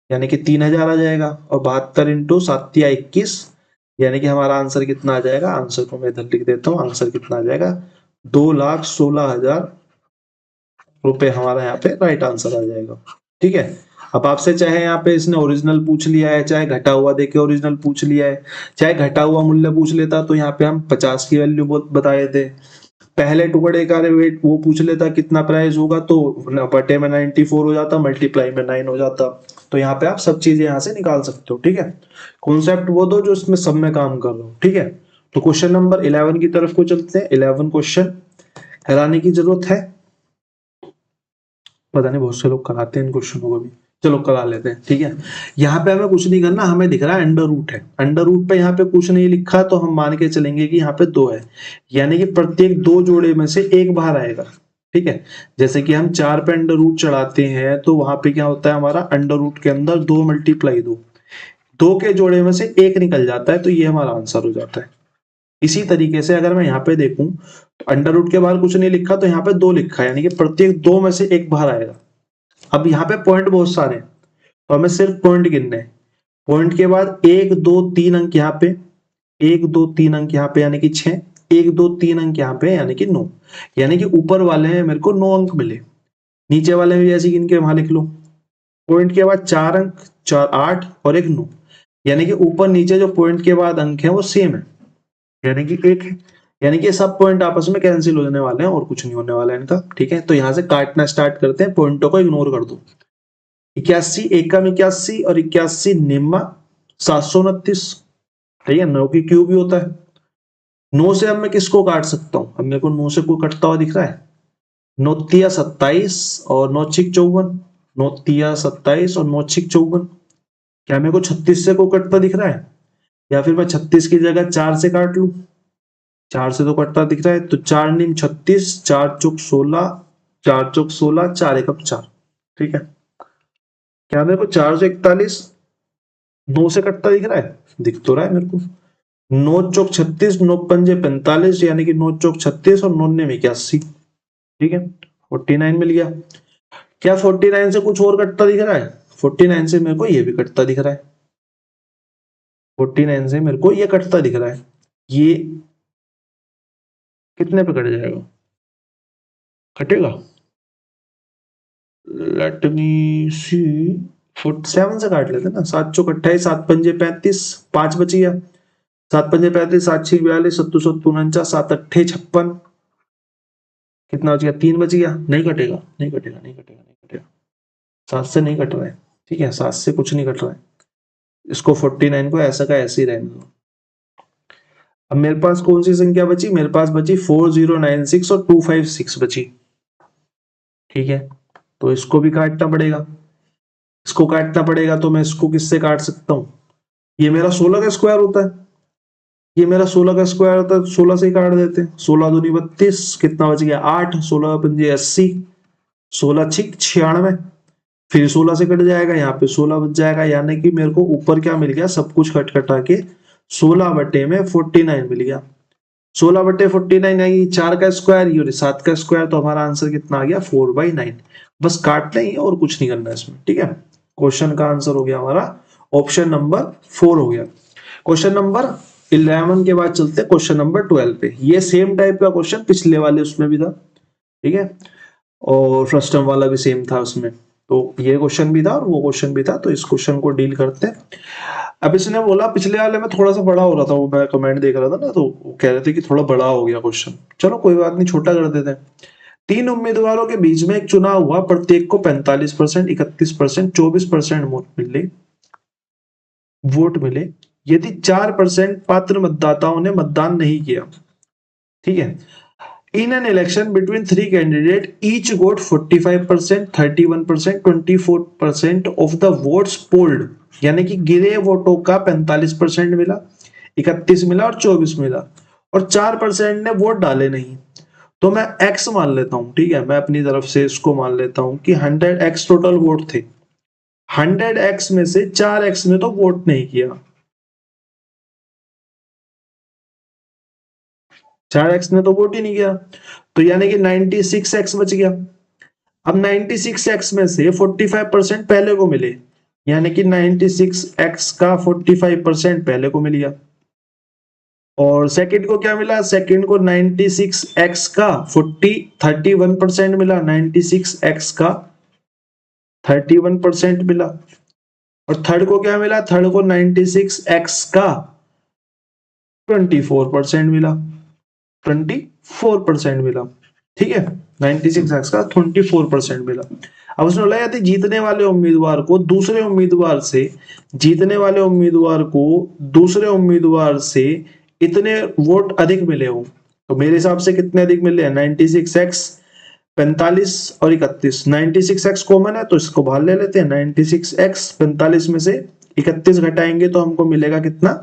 S1: यानी कि 3,000 आ जाएगा। और 72 इंटू 7 या 21, यानी कि हमारा आंसर कितना आ जाएगा? आंसर को मैं इधर लिख देता हूँ, आंसर कितना आ जाएगा? 2,16,000 रुपए हमारा यहाँ पे राइट आंसर आ जाएगा, ठीक है। अब आपसे चाहे यहाँ पे इसने ओरिजिनल पूछ लिया है, चाहे घटा हुआ देके ओरिजिनल पूछ लिया है, चाहे घटा हुआ मूल्य पूछ लेता तो यहाँ पे हम 50 की वैल्यू बताए थे। पहले टुकड़े का वेट वो पूछ लेता कितना प्राइस होगा तो बटे में 94 हो जाता, मल्टीप्लाई में 9 हो जाता। तो यहाँ पे आप सब चीजें यहाँ से निकाल सकते हो, ठीक है। कॉन्सेप्ट वो दो जो इसमें सब में काम कर रहा हूँ, ठीक है। तो क्वेश्चन नंबर 11 की तरफ को चलते हैं। 11 क्वेश्चन हैरानी की जरूरत है, पता नहीं बहुत से लोग कराते हैं इन क्वेश्चनों को भी, चलो करा लेते हैं, ठीक है। यहाँ पे हमें कुछ नहीं करना, हमें दिख रहा है अंडर रूट है, अंडर रूट पे यहाँ पे कुछ नहीं लिखा तो हम मान के चलेंगे कि यहाँ पे 2 है, यानी कि प्रत्येक 2 जोड़े में से एक बाहर आएगा, ठीक है। जैसे कि हम 4 पे अंडर रूट चढ़ाते हैं तो वहां पे क्या होता है, हमारा अंडर रूट के अंदर 2 मल्टीप्लाई 2 के जोड़े में से एक निकल जाता है, तो ये हमारा आंसर हो जाता है। इसी तरीके से अगर मैं यहाँ पे देखूं तो अंडर रूट के बाहर कुछ नहीं लिखा तो यहाँ पे 2 लिखा है, यानी कि प्रत्येक 2 में से एक बाहर आएगा। अब यहाँ पे पॉइंट बहुत सारे हैं तो हमें सिर्फ पॉइंट गिनने हैं। पॉइंट के बाद 1 2 3 अंक यहाँ पे, 1 2 3 अंक यहाँ पे यानी कि 6, 1 2 3 अंक यहाँ पे यानी कि 9, यानी कि ऊपर वाले में मेरे को 9 अंक मिले, नीचे वाले में भी ऐसे गिन के वहां लिख लो। पॉइंट के बाद 4 अंक, 4 8 और एक 9, यानी कि ऊपर नीचे जो पॉइंट के बाद अंक है वो सेम है, यानी कि 1 है, यानी कि सब पॉइंट आपस में कैंसिल होने वाले हैं और कुछ नहीं होने वाला है इनका, ठीक है। तो यहाँ से काटना स्टार्ट करते हैं, पॉइंटों को इग्नोर कर दो। 81 एकम 81 और 81 निम्मा 729, ठीक है। 9 की क्यूब भी होता है। 9 से अब मैं किसको काट सकता हूं? अब मेरे को 9 से कोई कटता हुआ दिख रहा है? 9 तिया 27 और 9 छिक 54, 9 तिया 27 और 9 छिक 54। क्या मेरे को 36 से को कटता दिख रहा है? या फिर मैं 36 की जगह 4 से काट लू? 4 से तो कटता दिख रहा है, तो 4 निम 36, 4 चौक 16, 4 चौक 16, 4 एकम 4, ठीक है। क्या मेरे को 441 9 से कटता दिख रहा है? दिख तो रहा है मेरे को। 9 चौक 36, 9 पंजे 45, यानी कि 9 चौक 36 और 9 ने 81, ठीक है। 49 मिल गया। क्या 49 से कुछ और कटता दिख रहा है? 49 से मेरे को ये भी कटता दिख रहा है, 49 से मेरे को ये कटता दिख रहा है। ये कितने पे कट जाएगा? कटेगा, लेट मी सी, 7 से काट लेते ना। 7 चौक 28, 7 पंजे 35, 5 बच गया। 7 पंजे 35, 7 6 42, 7 7 49, 7 अट्ठे 56, कितना बच गया? 3 बच गया। नहीं कटेगा, नहीं कटेगा, नहीं कटेगा, नहीं कटेगा। 7 से नहीं कट रहा है, ठीक है, 7 से कुछ नहीं कट रहा है। इसको 49 को ऐसा का ऐसे ही रहने दो। अब मेरे पास कौन सी संख्या बची? मेरे पास बची 4096 और 256 बची, ठीक है। तो इसको भी काटना पड़ेगा, इसको काटना पड़ेगा। तो मैं इसको किससे काट सकता हूं? ये मेरा 16 का स्क्वायर होता है, ये मेरा 16 का स्क्वायर होता है, 16 से ही काट देते हैं। 16 दूनी 32, कितना बच गया? 8, 16 पंजे 80, 16 छिक 96, फिर 16 से कट जाएगा, यहाँ पे 16 बच जाएगा, यानी कि मेरे को ऊपर क्या मिल गया? सब कुछ कट कटा के 16 बटे में 49 मिल गया। 16 बटे 49 आई, 4 का स्क्वायर ये 7 का स्क्वायर, तो हमारा आंसर कितना आ गया? 4/9। बस काटना ही है और कुछ नहीं करना है इसमें, ठीक है। क्वेश्चन का आंसर हो गया हमारा ऑप्शन नंबर 4 हो गया। क्वेश्चन नंबर 11 के बाद चलते हैं क्वेश्चन नंबर 12 पे। ये सेम टाइप का क्वेश्चन पिछले वाले उसमें भी था, ठीक है। और फर्स्ट टर्म वाला भी सेम था उसमें। तो ये क्वेश्चन भी था और वो क्वेश्चन भी था, तो इस क्वेश्चन को डील करते हैं। अब इसने बोला पिछले वाले में थोड़ा सा बड़ा हो रहा था, वो मैं कमेंट देख रहा था ना, तो वो कह रहे थे कि थोड़ा बड़ा हो गया क्वेश्चन। चलो कोई बात नहीं, छोटा कर देते हैं। 3 उम्मीदवारों के बीच में एक चुनाव हुआ, प्रत्येक को 45%, 31%, 24% वोट मिले। यदि 4% पात्र मतदाताओं ने मतदान नहीं किया, ठीक है, in an election between 3 candidate each got 45%, 31%, 24% of the votes polled, यानी कि गिरे वोटों का 45% मिला, 31 मिला और 24 मिला, और 4% ने वोट डाले नहीं। तो मैं एक्स मान लेता हूं, ठीक है, मैं अपनी तरफ से इसको मान लेता हूं कि 100x टोटल वोट थे। 100x में से 4x ने तो वोट नहीं किया, 4x ने तो वोट ही नहीं किया, तो यानी कि 96x बच गया। अब 96x में से 45% पहले को मिले, यानी कि 96x का 45% पहले को मिल गया। और सेकंड को क्या मिला, सेकंड को 96x का 31% मिला, 96x का 31% मिला। और थर्ड को क्या मिला, थर्ड को 96x का 24% मिला, 24% मिला, ठीक है, 96x का 24% मिला। अब उसने बोला यदि जीतने वाले उम्मीदवार को दूसरे उम्मीदवार से, जीतने वाले उम्मीदवार को दूसरे उम्मीदवार से इतने वोट अधिक मिले हो, तो मेरे हिसाब से कितने अधिक मिले हैं, 96x, 45 और 31। 96x कॉमन है तो इसको बाहर ले लेते हैं। 96x 45 में से 31 घटाएंगे तो हमको मिलेगा कितना,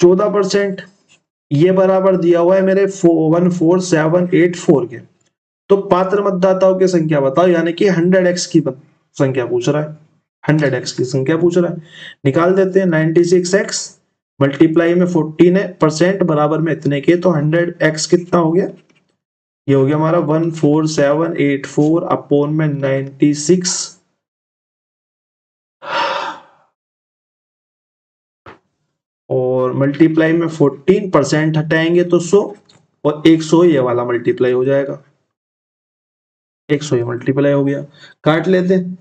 S1: 14%। ये बराबर दिया हुआ है मेरे 14784 के। तो पात्र मतदाताओं की संख्या बताओ, यानी कि 100x की संख्या पूछ रहा है, 100x की संख्या पूछ रहा है। निकाल देते हैं, 96x मल्टीप्लाई में 14% बराबर में इतने के, तो 100x कितना हो गया, ये हो गया हमारा 14784 अपॉन में 96, और मल्टीप्लाई में 14% हटाएंगे तो 100, और 100 ये वाला मल्टीप्लाई हो जाएगा, 100 ये मल्टीप्लाई हो गया। काट लेते हैं,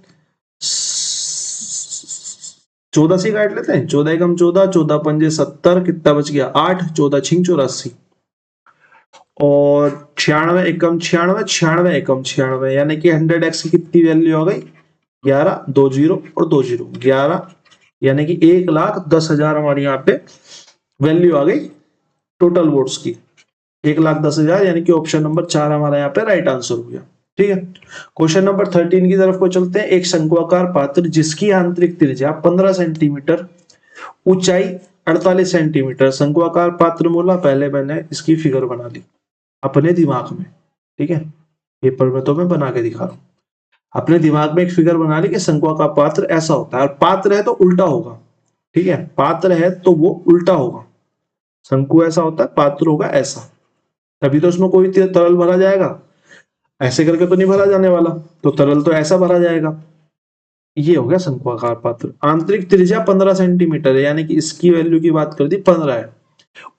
S1: 14 से काट लेते हैं, 14 एकम 14, 14 पंजे 70, कितना बच गया 8, 14 छिंग 84, और 96 एकम 96, 96 एकम 96, यानी कि 100x की कितनी वैल्यू हो गई, 11, 2 जीरो और 2 जीरो 11, यानी कि 1,10,000 हमारी यहाँ पे वैल्यू आ गई टोटल वोट्स की, 1,10,000, यानी कि ऑप्शन नंबर 4 हमारा यहाँ पे राइट आंसर हो गया। ठीक है, क्वेश्चन नंबर 13 की तरफ को चलते हैं। एक शंक्वाकार पात्र जिसकी आंतरिक त्रिज्या 15 सेंटीमीटर, ऊंचाई 48 सेंटीमीटर, शंक्वाकार पात्र बोला, पहले मैंने इसकी फिगर बना ली अपने दिमाग में, ठीक है, पेपर में तो मैं बना के दिखा रहा हूं। अपने दिमाग में एक फिगर बना ली कि शंक्वाकार पात्र ऐसा होता है, और पात्र है तो उल्टा होगा, ठीक है, पात्र है तो वो उल्टा होगा, शंकु ऐसा होता है, पात्र होगा ऐसा, तभी तो उसमें कोई तरल भरा जाएगा, ऐसे करके तो नहीं भरा जाने वाला, तो तरल तो ऐसा भरा जाएगा। ये हो गया शंक्वाकार पात्र। आंतरिक त्रिज्या 15 सेंटीमीटर है, यानी कि इसकी वैल्यू की बात कर दी 15 है,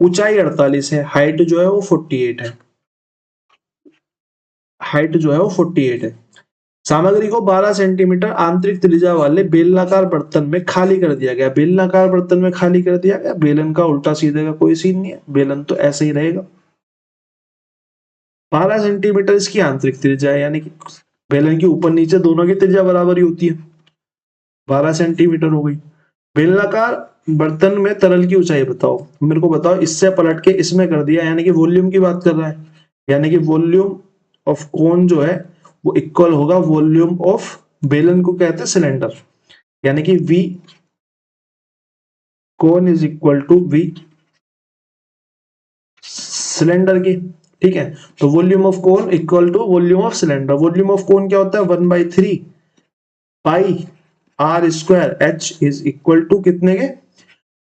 S1: ऊंचाई 48 है, हाइट जो है वो 48 है, हाइट जो है वो 48 है। सामग्री को 12 सेंटीमीटर आंतरिक त्रिज्या वाले बेलनाकार बर्तन में खाली कर दिया गया। बेलनाकार बर्तन में खाली कर दिया गया, बेलन का उल्टा सीधे का कोई सीन नहीं है, बेलन तो ऐसे ही रहेगा। 12 सेंटीमीटर इसकी आंतरिक त्रिज्या है, यानी कि बेलन की ऊपर नीचे दोनों की त्रिज्या बराबर ही होती है, 12 सेंटीमीटर हो गई। बेलनाकार बर्तन में तरल की ऊंचाई बताओ, मेरे को बताओ, इससे पलट के इसमें कर दिया, यानी कि वॉल्यूम की बात कर रहा है, यानी कि वॉल्यूम ऑफ कोन जो है वो इक्वल होगा वॉल्यूम ऑफ, बेलन को कहते हैं सिलेंडर, यानी कि V cone is equal to V cylinder की, ठीक है। तो volume of cone equal to volume of cylinder. Volume of cone क्या होता है, 1/3 pi r square h is equal to कितने के,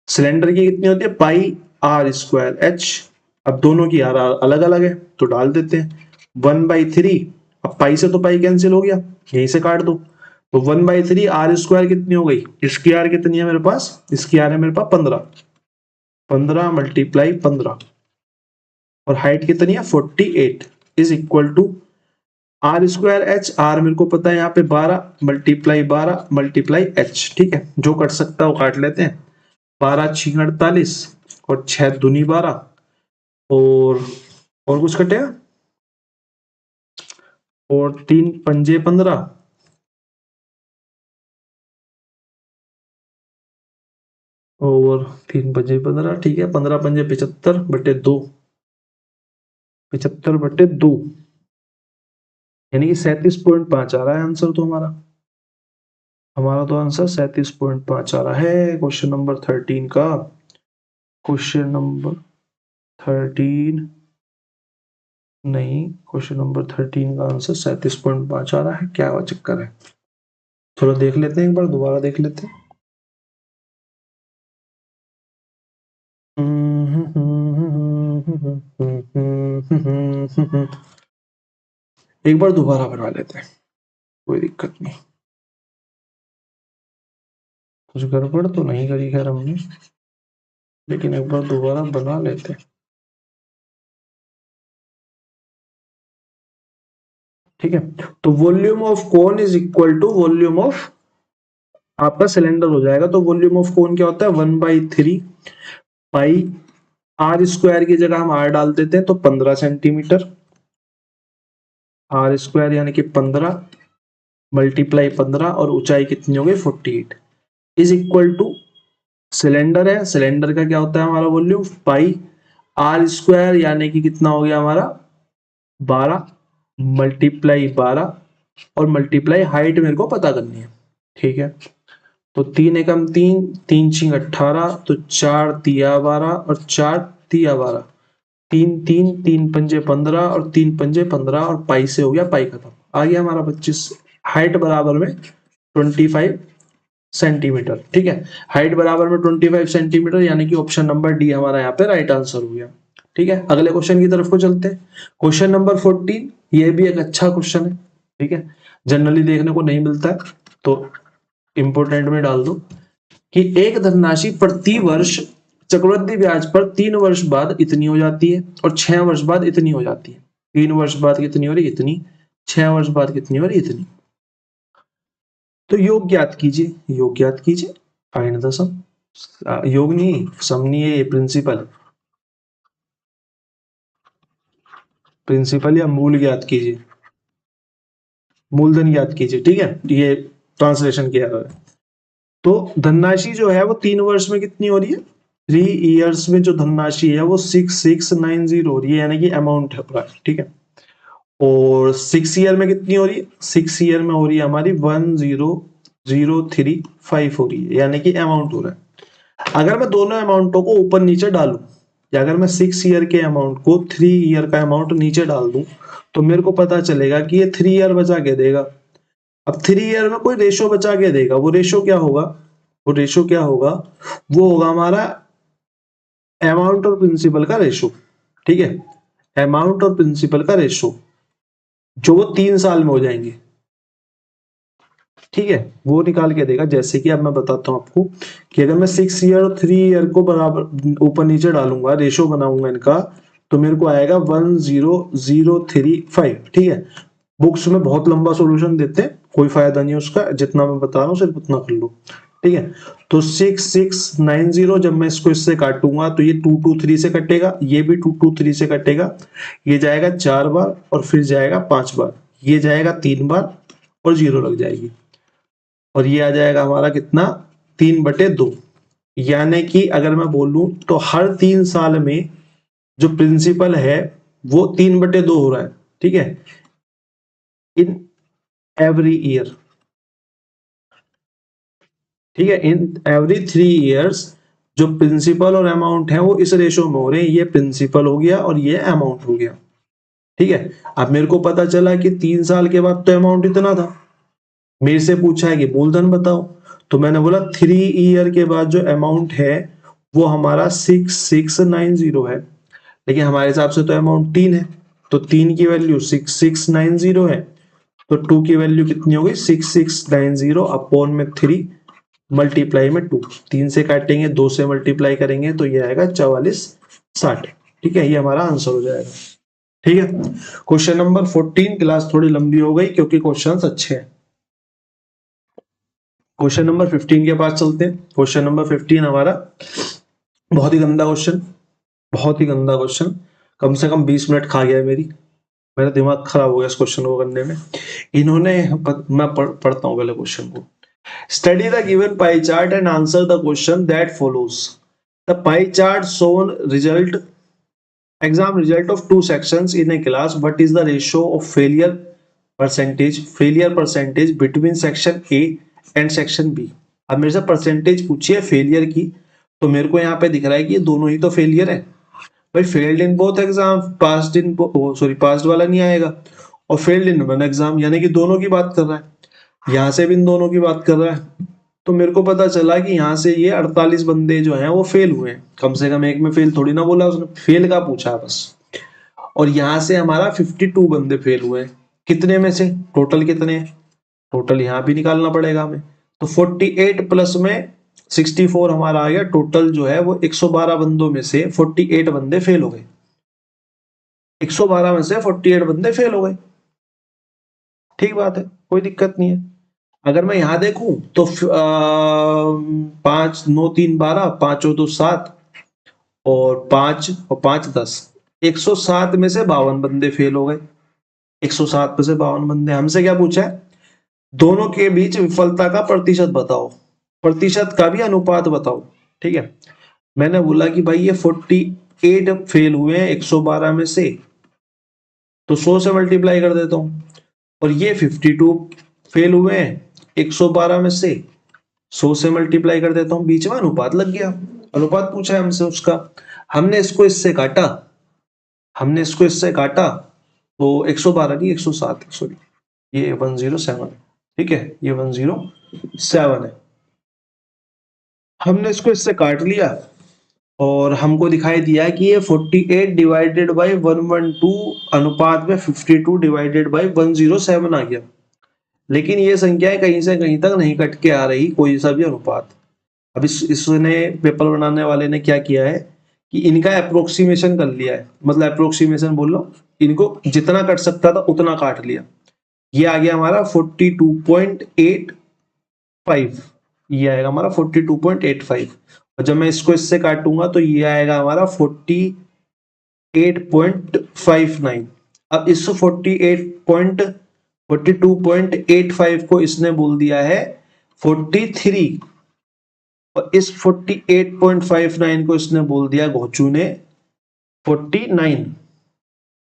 S1: सिलेंडर की कितनी होती है, पाई आर स्क्वायर एच। अब दोनों की आर अलग अलग है तो डाल देते हैं 1/3, अब पाई से तो पाई कैंसिल हो गया, यहीं से काट दो, तो 1/3 आर स्क्वायर कितनी हो गई, इसकी आर कितनी है मेरे पास, इसकी आर है मेरे पास 15, 15 मल्टीप्लाई 15, और हाइट कितनी है 48 is equal to r square h, r मेरे को पता है यहाँ पे 12 मल्टीप्लाई 12 मल्टीप्लाई एच, ठीक है, जो कट सकता है वो काट लेते हैं। 12 6 48 और 6 दूनी 12 और कुछ कटेगा, और 3 पंजे 15 और 3 पंजे 15, ठीक है, 15 पंजे 75 बटे 2, 75 बटे 2, यानी कि 37.5 आ रहा है आंसर। तो हमारा तो आंसर 37.5 आ रहा है क्वेश्चन नंबर 13 का। क्वेश्चन नंबर 13 नहीं, क्वेश्चन नंबर 13 का आंसर 37.5 आ रहा है। क्या चक्कर है, थोड़ा देख लेते हैं, एक बार दोबारा देख लेते हैं। एक बार दोबारा बना लेते हैं, कोई दिक्कत नहीं। कुछ गड़बड़ तो नहीं करी खैर हमने, लेकिन एक बार दोबारा बना लेते हैं, ठीक है। तो volume of cone is equal to volume of आपका सिलेंडर हो जाएगा। तो वॉल्यूम ऑफ कोन क्या होता है, 1/3 पाई, आर स्क्वायर की जगह हम आर डाल देते हैं तो 15 सेंटीमीटर, आर स्क्वायर यानी कि 15 मल्टीप्लाई 15 और ऊंचाई कितनी होगी 48 इज इक्वल टू, सिलेंडर है, सिलेंडर का क्या होता है हमारा वॉल्यूम पाई आर स्क्वायर यानी कि कितना हो गया हमारा 12 मल्टीप्लाई 12 और मल्टीप्लाई हाइट मेरे को पता करनी है, ठीक है। तो 3 एकम 3, 3 6 18, तो 4 तिया 12 और 4 तिया 12, 3 3 3 पंजे 15 और 3 पंजे 15 और पाई से हो गया, पाई खत्म, आ गया हमारा 25। हाइट बराबर में 25 सेंटीमीटर, ठीक है, हाइट बराबर में 25 सेंटीमीटर, यानी कि ऑप्शन नंबर डी हमारा यहाँ पे राइट आंसर हो गया, ठीक है। अगले क्वेश्चन की तरफ को चलते हैं। क्वेश्चन नंबर 14, ये भी एक अच्छा क्वेश्चन है, ठीक है, जनरली देखने को नहीं मिलता है तो इंपोर्टेंट में डाल दो कि एक धनराशि प्रति वर्ष चक्रवृद्धि ब्याज पर 3 वर्ष बाद इतनी हो जाती है और 6 वर्ष बाद इतनी हो जाती है। 3 वर्ष बाद कितनी हो रही, इतनी, 6 वर्ष बाद कितनी हो रही, इतनी। तो योग ज्ञात कीजिए, योग ज्ञात कीजिए, फाइंड द सम, योग नहीं सम नहीं है, ये प्रिंसिपल, प्रिंसिपल या मूल ज्ञात कीजिए, मूलधन ज्ञात कीजिए, ठीक है, ये ट्रांसलेशन किया हुआ है। तो धनराशि जो है वो 3 वर्ष में कितनी हो रही है, 3 इयर्स में जो धनराशि है वो 6690 हो रही है, यानी कि अमाउंट है पूरा, ठीक है। और 6 ईयर में कितनी हो रही है, 6 ईयर में हो रही है हमारी 10035 हो रही है, यानी कि अमाउंट हो रहा है। अगर मैं दोनों अमाउंटों को ऊपर नीचे डालूं, या अगर मैं 6 ईयर के अमाउंट को 3 ईयर का अमाउंट नीचे डाल दूं, तो मेरे को पता चलेगा कि ये 3 ईयर बचा के देगा। अब 3 ईयर में कोई रेशो बचा के देगा, वो रेशो क्या होगा, वो रेशो क्या होगा, वो होगा हमारा अमाउंट और प्रिंसिपल का रेशो, ठीक है, अमाउंट और प्रिंसिपल का रेशो, जो वो 3 साल में हो जाएंगे, ठीक है, वो निकाल के देगा। जैसे कि अब मैं बताता हूं आपको कि अगर मैं 6 ईयर और 3 ईयर को बराबर ऊपर नीचे डालूंगा, रेशो बनाऊंगा इनका, तो मेरे को आएगा 10035, ठीक है। बुक्स में बहुत लंबा सॉल्यूशन देते हैं, कोई फायदा नहीं उसका, जितना मैं बता रहा हूँ सिर्फ उतना कर लो, ठीक है। तो 6690, जब मैं इसको इससे काटूंगा तो ये 223 से कटेगा, ये भी 223 से कटेगा, ये जाएगा 4 बार और फिर जाएगा 5 बार, ये जाएगा 3 बार और 0 लग जाएगी, और ये आ जाएगा हमारा कितना 3/2, यानी कि अगर मैं बोलूं तो हर 3 साल में जो प्रिंसिपल है वो 3/2 हो रहा है, ठीक है, इन एवरी ईयर, ठीक है, इन एवरी 3 इयर्स जो प्रिंसिपल और अमाउंट है वो इस रेशो में हो रहे हैं, ये प्रिंसिपल हो गया और ये अमाउंट हो गया, ठीक है। अब मेरे को पता चला कि 3 साल के बाद तो अमाउंट इतना था, मेरे से पूछा है कि मूलधन बताओ, तो मैंने बोला 3 ईयर के बाद जो अमाउंट है वो हमारा 6690 है, लेकिन हमारे हिसाब से तो अमाउंट 3 है, तो 3 की वैल्यू 6690 है, तो 2 की वैल्यू कितनी हो गई 6690 अपॉन में 3 मल्टीप्लाई में 2, 3 से काटेंगे 2 से मल्टीप्लाई करेंगे तो ये आएगा 4460, ठीक है, ये हमारा आंसर हो जाएगा, ठीक है। क्वेश्चन नंबर 14, क्लास थोड़ी लंबी हो गई क्योंकि क्वेश्चंस अच्छे हैं। क्वेश्चन नंबर 15 के पास चलते हैं। क्वेश्चन नंबर 15 हमारा बहुत ही गंदा क्वेश्चन, बहुत ही गंदा क्वेश्चन, कम से कम 20 मिनट खा गया है मेरा दिमाग खराब हो गया इस क्वेश्चन को करने में। इन्होंने मैं पढ़ता हूँ पहले क्वेश्चन को। Study the given pie chart and answer the question that follows. The pie chart shown result exam result of two sections in a class. What is the ratio of failure percentage between section A and section B? अब मेरे से परसेंटेज पूछी है फेलियर की, तो मेरे को यहाँ पे दिख रहा है कि ये दोनों ही तो फेलियर है भाई। Failed in both exam, passed वाला नहीं आएगा, और फेल्ड इन वन एग्जाम, यानी कि दोनों की बात कर रहा है। यहाँ से भी इन दोनों की बात कर रहा है, तो मेरे को पता चला कि यहाँ से ये 48 बंदे जो हैं वो फेल हुए हैं। कम से कम एक में फेल थोड़ी ना बोला उसने, फेल का पूछा है बस। और यहाँ से हमारा 52 बंदे फेल हुए हैं। कितने में से? टोटल कितने? टोटल यहाँ भी निकालना पड़ेगा हमें। तो 48 प्लस में 64 हमारा आ गया। टोटल जो है वो 112 बंदों में से 48 बंदे फेल हो गए। 112 में से 48 बंदे फेल हो गए। ठीक बात है, कोई दिक्कत नहीं है। अगर मैं यहां देखूं तो 5 9 3 12, 5 और 2 7, और 5 और 5 10, 107 में से 52 बंदे फेल हो गए। 107 में से 52 बंदे। हमसे क्या पूछा है? दोनों के बीच विफलता का प्रतिशत बताओ, प्रतिशत का भी अनुपात बताओ। ठीक है, मैंने बोला कि भाई ये 48 फेल हुए हैं 112 में से, तो 100 से मल्टीप्लाई कर देता हूं। और ये 52 फेल हुए हैं 112 में से, 100 से मल्टीप्लाई कर देता हूं, बीच में अनुपात लग गया। अनुपात पूछा है हमसे उसका, हमने इसको इससे काटा, तो 112 नहीं 107, सॉरी ये 107, ठीक है, ये 107 है। हमने इसको इससे काट लिया और हमको दिखाई दिया कि ये 48 डिवाइडेड बाई 112 अनुपात में 52 डिवाइडेड बाई 107 आ गया। लेकिन ये संख्याएं कहीं से कहीं तक नहीं कट के आ रही, कोई सा भी अनुपात। अब इसने पेपर बनाने वाले ने क्या किया है कि इनका अप्रोक्सीमेशन कर लिया है, मतलब अप्रोक्सीमेशन बोल लो, इनको जितना कट सकता था उतना काट लिया। ये आ गया हमारा 42.85, ये आएगा हमारा 42.85, और जब मैं इसको इससे काटूंगा तो ये आएगा हमारा 48.59। अब इस 42.85 को इसने बोल दिया है 43, और इस 48.59 को इसने बोल दिया घोचू ने 49।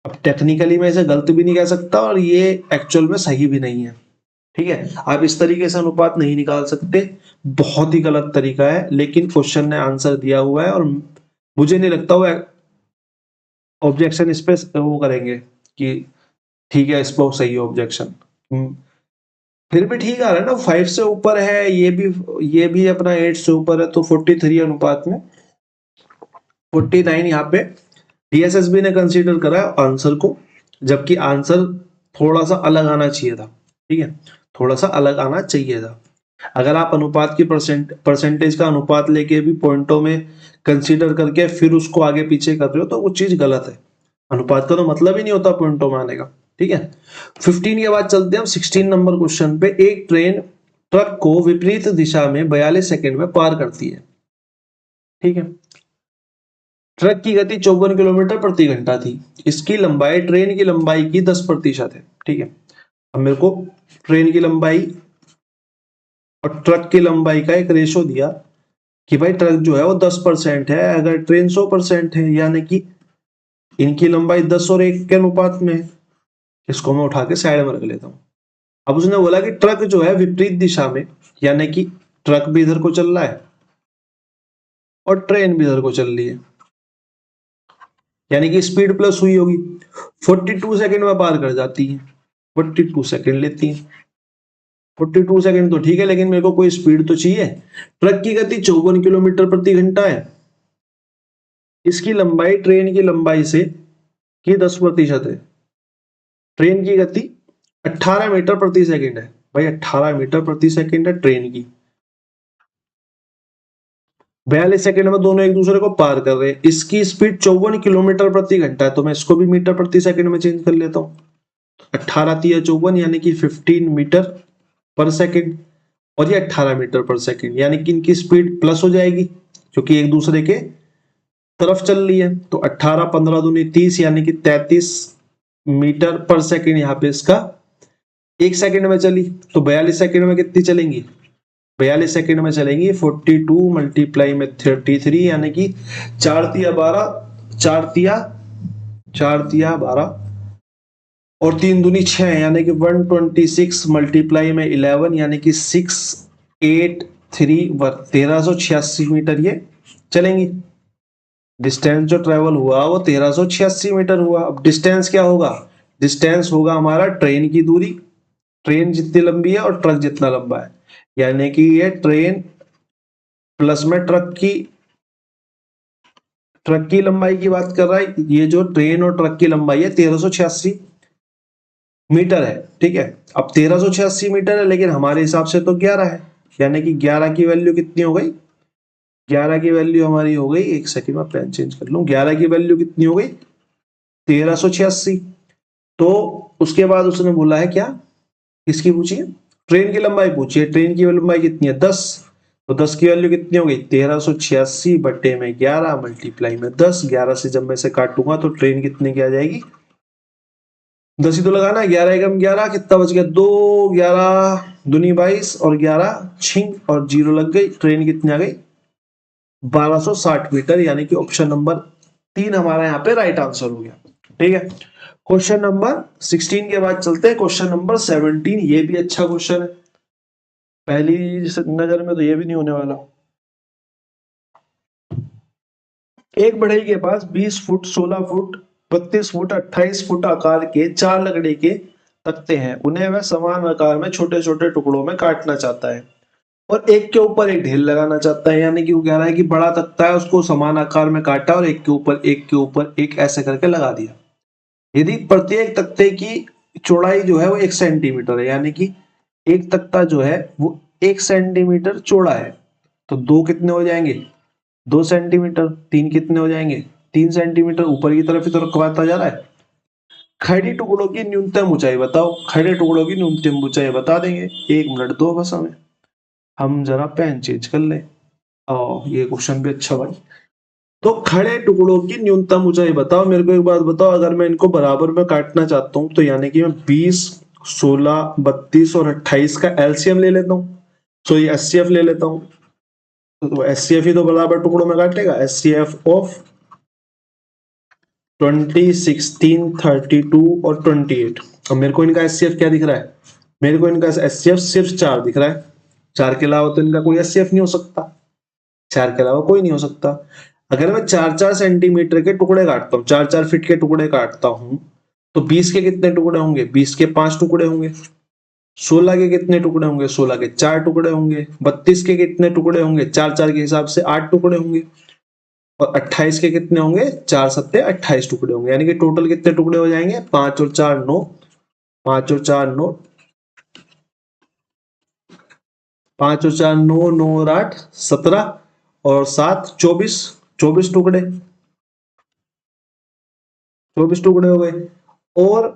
S1: अब टेक्निकली मैं इसे गलत भी नहीं कह सकता और ये एक्चुअल में सही भी नहीं है। ठीक है, आप इस तरीके से अनुपात नहीं निकाल सकते, बहुत ही गलत तरीका है। लेकिन क्वेश्चन ने आंसर दिया हुआ है और मुझे नहीं लगता वो ऑब्जेक्शन इस पे वो करेंगे कि ठीक है इस पर सही है ऑब्जेक्शन। फिर भी ठीक आ रहा है ना, 5 से ऊपर है, ये भी अपना 8 से ऊपर है, तो 43 अनुपात में 49 यहाँ पे डीएसएसबी ने कंसीडर करा आंसर को, जबकि आंसर थोड़ा सा अलग आना चाहिए था। ठीक है, थोड़ा सा अलग आना चाहिए था। अगर आप अनुपात की परसेंटेज का अनुपात लेके भी पॉइंटों में कंसीडर करके फिर उसको आगे पीछे कर रहे हो तो वो चीज गलत है। अनुपात का तो मतलब ही नहीं होता पॉइंटों में आने का। ठीक है, 15 के बाद चलते हैं हम 16 नंबर क्वेश्चन पे। एक ट्रेन ट्रक को विपरीत दिशा में 42 सेकंड में पार करती है। ठीक है, ट्रक की गति 54 किलोमीटर प्रति घंटा थी। इसकी लंबाई ट्रेन की लंबाई की 10% है। ठीक है, अब मेरे को ट्रेन की लंबाई और ट्रक की लंबाई का एक रेशो दिया कि भाई ट्रक जो है वो 10% है, अगर ट्रेन 100% है, यानी कि इनकी लंबाई 10 और 1 के अनुपात में है। इसको मैं उठा के साइड में रख लेता हूं। अब उसने बोला कि ट्रक जो है विपरीत दिशा में, यानी कि ट्रक भी इधर को चल रहा है और ट्रेन भी इधर को चल रही है, यानी कि स्पीड प्लस हुई होगी। 42 सेकंड में पार कर जाती है, 42 सेकंड लेती है। 42 सेकंड तो ठीक है, लेकिन मेरे को कोई स्पीड तो चाहिए। ट्रक की गति 54 किलोमीटर प्रति घंटा है, इसकी लंबाई ट्रेन की लंबाई से की 10% है। ट्रेन की गति 18 मीटर प्रति सेकंड है, भाई 18 मीटर प्रति सेकंड है ट्रेन की। 42 सेकंड में दोनों एक दूसरे को पार कर रहे हैं। इसकी स्पीड 54 किलोमीटर प्रति घंटा है, तो मैं इसको भी मीटर प्रति सेकंड में चेंज कर लेता हूँ। 18 तिया 54 यानी कि 15 मीटर पर सेकंड, और ये 18 मीटर पर सेकंड, यानी कि इनकी स्पीड प्लस हो जाएगी क्योंकि एक दूसरे के तरफ चल रही है। तो 18 15 दूनी 30 यानी कि 33 मीटर पर सेकंड यहाँ पे इसका एक सेकंड में चली। तो 42 सेकंड में कितनी चलेंगी? 42 सेकंड में चलेंगी 42 मल्टीप्लाई में 33 यानी कि 4 तिया 12, 4 तिया 12 और 3 दूनी 6 यानी कि 126 मल्टीप्लाई में 11 यानी कि 683 1386 मीटर ये चलेंगी। डिस्टेंस जो ट्रेवल हुआ वो 1386 मीटर हुआ। अब डिस्टेंस क्या होगा? डिस्टेंस होगा हमारा ट्रेन की दूरी, ट्रेन जितनी लंबी है और ट्रक जितना लंबा है, यानी कि ये ट्रेन प्लस में ट्रक की लंबाई की बात कर रहा है। ये जो ट्रेन और ट्रक की लंबाई है 1386 मीटर है, ठीक है। अब 1386 मीटर है लेकिन हमारे हिसाब से तो 11 है, यानी कि 11 की वैल्यू कितनी हो गई? 11 की वैल्यू हमारी हो गई, एक सेकंड में पेन चेंज कर लूं, 11 की वैल्यू कितनी हो गई? 1386। तो उसके बाद उसने बोला है क्या, किसकी पूछी है? ट्रेन की लंबाई पूछी है। ट्रेन की लंबाई कितनी है? 10। तो 10 की वैल्यू कितनी हो गई? 1386 बट्टे में 11 मल्टीप्लाई में 10। 11 से जब मैं से काटूंगा तो ट्रेन कितने की आ जाएगी? 10 ही तो लगाना है। 11 एकम 11, कितना बच गया? 2, 11 दूनी 22 और 11 छिंग और 0 लग गई। ट्रेन कितनी आ गई? 1260 मीटर, यानी कि ऑप्शन नंबर 3 हमारा यहाँ पे राइट आंसर हो गया। ठीक है, क्वेश्चन नंबर 16 के बाद चलते हैं क्वेश्चन नंबर 17। ये भी अच्छा क्वेश्चन है, पहली नजर में तो ये भी नहीं होने वाला। एक बढ़ई के पास 20 फुट 16 फुट 32 फुट 28 फुट आकार के 4 लकड़ी के तख्ते हैं। उन्हें वह समान आकार में छोटे छोटे टुकड़ों में काटना चाहता है और एक के ऊपर एक ढेर लगाना चाहता है। यानी कि वो कह रहा है कि बड़ा तख्ता है, उसको समान आकार में काटा और एक के ऊपर एक ऐसे करके लगा दिया। यदि प्रत्येक तख्ते की चौड़ाई जो है वो 1 सेंटीमीटर है, यानी कि एक तख्ता जो है वो 1 सेंटीमीटर चौड़ा है, तो 2 कितने हो जाएंगे? 2 सेंटीमीटर। 3 कितने हो जाएंगे? 3 सेंटीमीटर। ऊपर की तरफ ही तो रखवाता जा रहा है। खड़ी टुकड़ों की न्यूनतम ऊंचाई बताओ। खड़े टुकड़ों की न्यूनतम ऊंचाई बता देंगे, 1 मिनट दो बस हमें, हम जरा पेन चेंज कर ले। ये क्वेश्चन भी अच्छा भाई। तो खड़े टुकड़ों की न्यूनतम ऊंचाई बताओ। मेरे को एक बात बताओ, अगर मैं इनको बराबर में काटना चाहता हूं तो यानी कि मैं 20 16 32 और 28 का एलसीएम ले लेता हूँ, सॉरी एचसीएफ ले लेता हूँ। तो एचसीएफ ही तो बराबर टुकड़ों में काटेगा। एचसीएफ ऑफ 20 16 32 और 28। अब मेरे को इनका एचसीएफ क्या दिख रहा है? मेरे को इनका एचसीएफ सिर्फ 4 दिख रहा है। 4 के अलावा तो इनका कोई एचसीएफ नहीं हो सकता। 4 के अलावा कोई नहीं हो सकता। अगर मैं 4-4 सेंटीमीटर के टुकड़े काटता हूँ, 4-4 फीट के टुकड़े काटता हूँ, तो 20 के कितने टुकड़े होंगे? 20 के 5 टुकड़े होंगे। 16 के कितने टुकड़े होंगे? 16 के 4 टुकड़े होंगे। 32 के कितने टुकड़े होंगे? 4-4 के हिसाब से 8 टुकड़े होंगे। और 28 के कितने होंगे? 4 सत्ते 28 टुकड़े होंगे। यानी कि टोटल कितने टुकड़े हो जाएंगे? 5 और 4 9, 5 और 4 9, 5 और 4 9, 9 और 8 17 और 7 24, 24 टुकड़े, 24 टुकड़े हो गए। और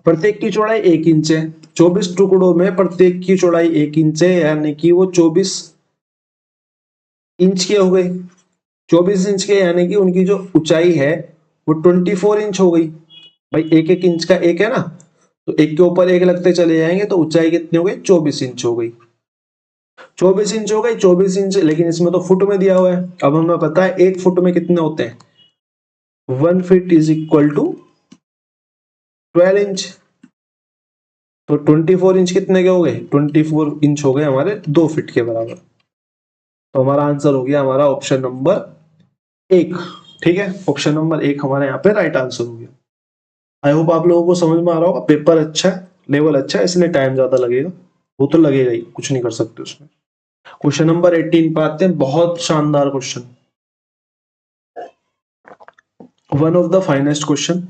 S1: प्रत्येक की चौड़ाई 1 इंच है। 24 टुकड़ों में प्रत्येक की चौड़ाई 1 इंच है, यानी कि वो 24 इंच के हो गए। 24 इंच के यानी कि उनकी जो ऊंचाई है वो 24 इंच हो गई। भाई एक एक इंच का एक है ना, तो एक के ऊपर एक लगते चले जाएंगे तो ऊंचाई कितनी हो गई? 24 इंच हो गई। 24 इंच हो गई, 24 इंच, लेकिन इसमें तो फुट में दिया हुआ है। अब हमें पता है 1 फुट में कितने होते हैं? 1 feet is equal to 12 inch. तो 24 इंच कितने के हो गए? 24 इंच हो गए हमारे 2 फीट के बराबर। तो हमारा आंसर हो गया हमारा ऑप्शन नंबर 1। ठीक है, ऑप्शन नंबर 1 हमारे यहाँ पे राइट आंसर हो गया। आई होप आप लोगों को समझ में आ रहा होगा। पेपर अच्छा है, लेवल अच्छा है, इसलिए टाइम ज्यादा लगेगा, वो तो लगेगा ही, कुछ नहीं कर सकते उसमें। क्वेश्चन नंबर 18 पे आते हैं। बहुत शानदार question, one of the finest question.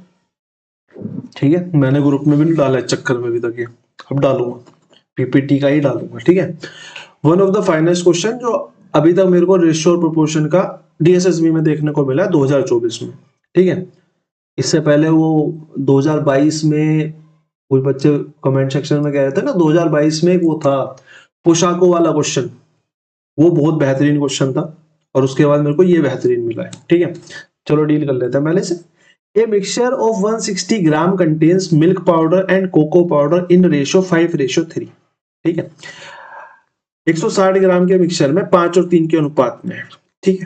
S1: ठीक है, मैंने ग्रुप में भी नहीं डाला है चक्कर में भी तक, ये अब डालूंगा, पीपीटी का ही डालूंगा। ठीक है, one of the finest question जो अभी तक मेरे को रेशियो और प्रोपोर्शन का डीएसएसबी में देखने को मिला 2024 में, ठीक है। इससे पहले वो 2022 में कुछ बच्चे कमेंट सेक्शन में कह रहे थे ना, 2022 में वो था पोशाकों वाला क्वेश्चन, वो बहुत बेहतरीन क्वेश्चन था, और उसके बाद मेरे को ये बेहतरीन मिला है, ठीक है। चलो डील कर लेते हैं पहले से। A mixture of 160 gram contains milk powder and cocoa powder in ratio 5:3, ठीक है। 160 ग्राम के मिक्सचर में 5 और 3 के अनुपात में है, ठीक है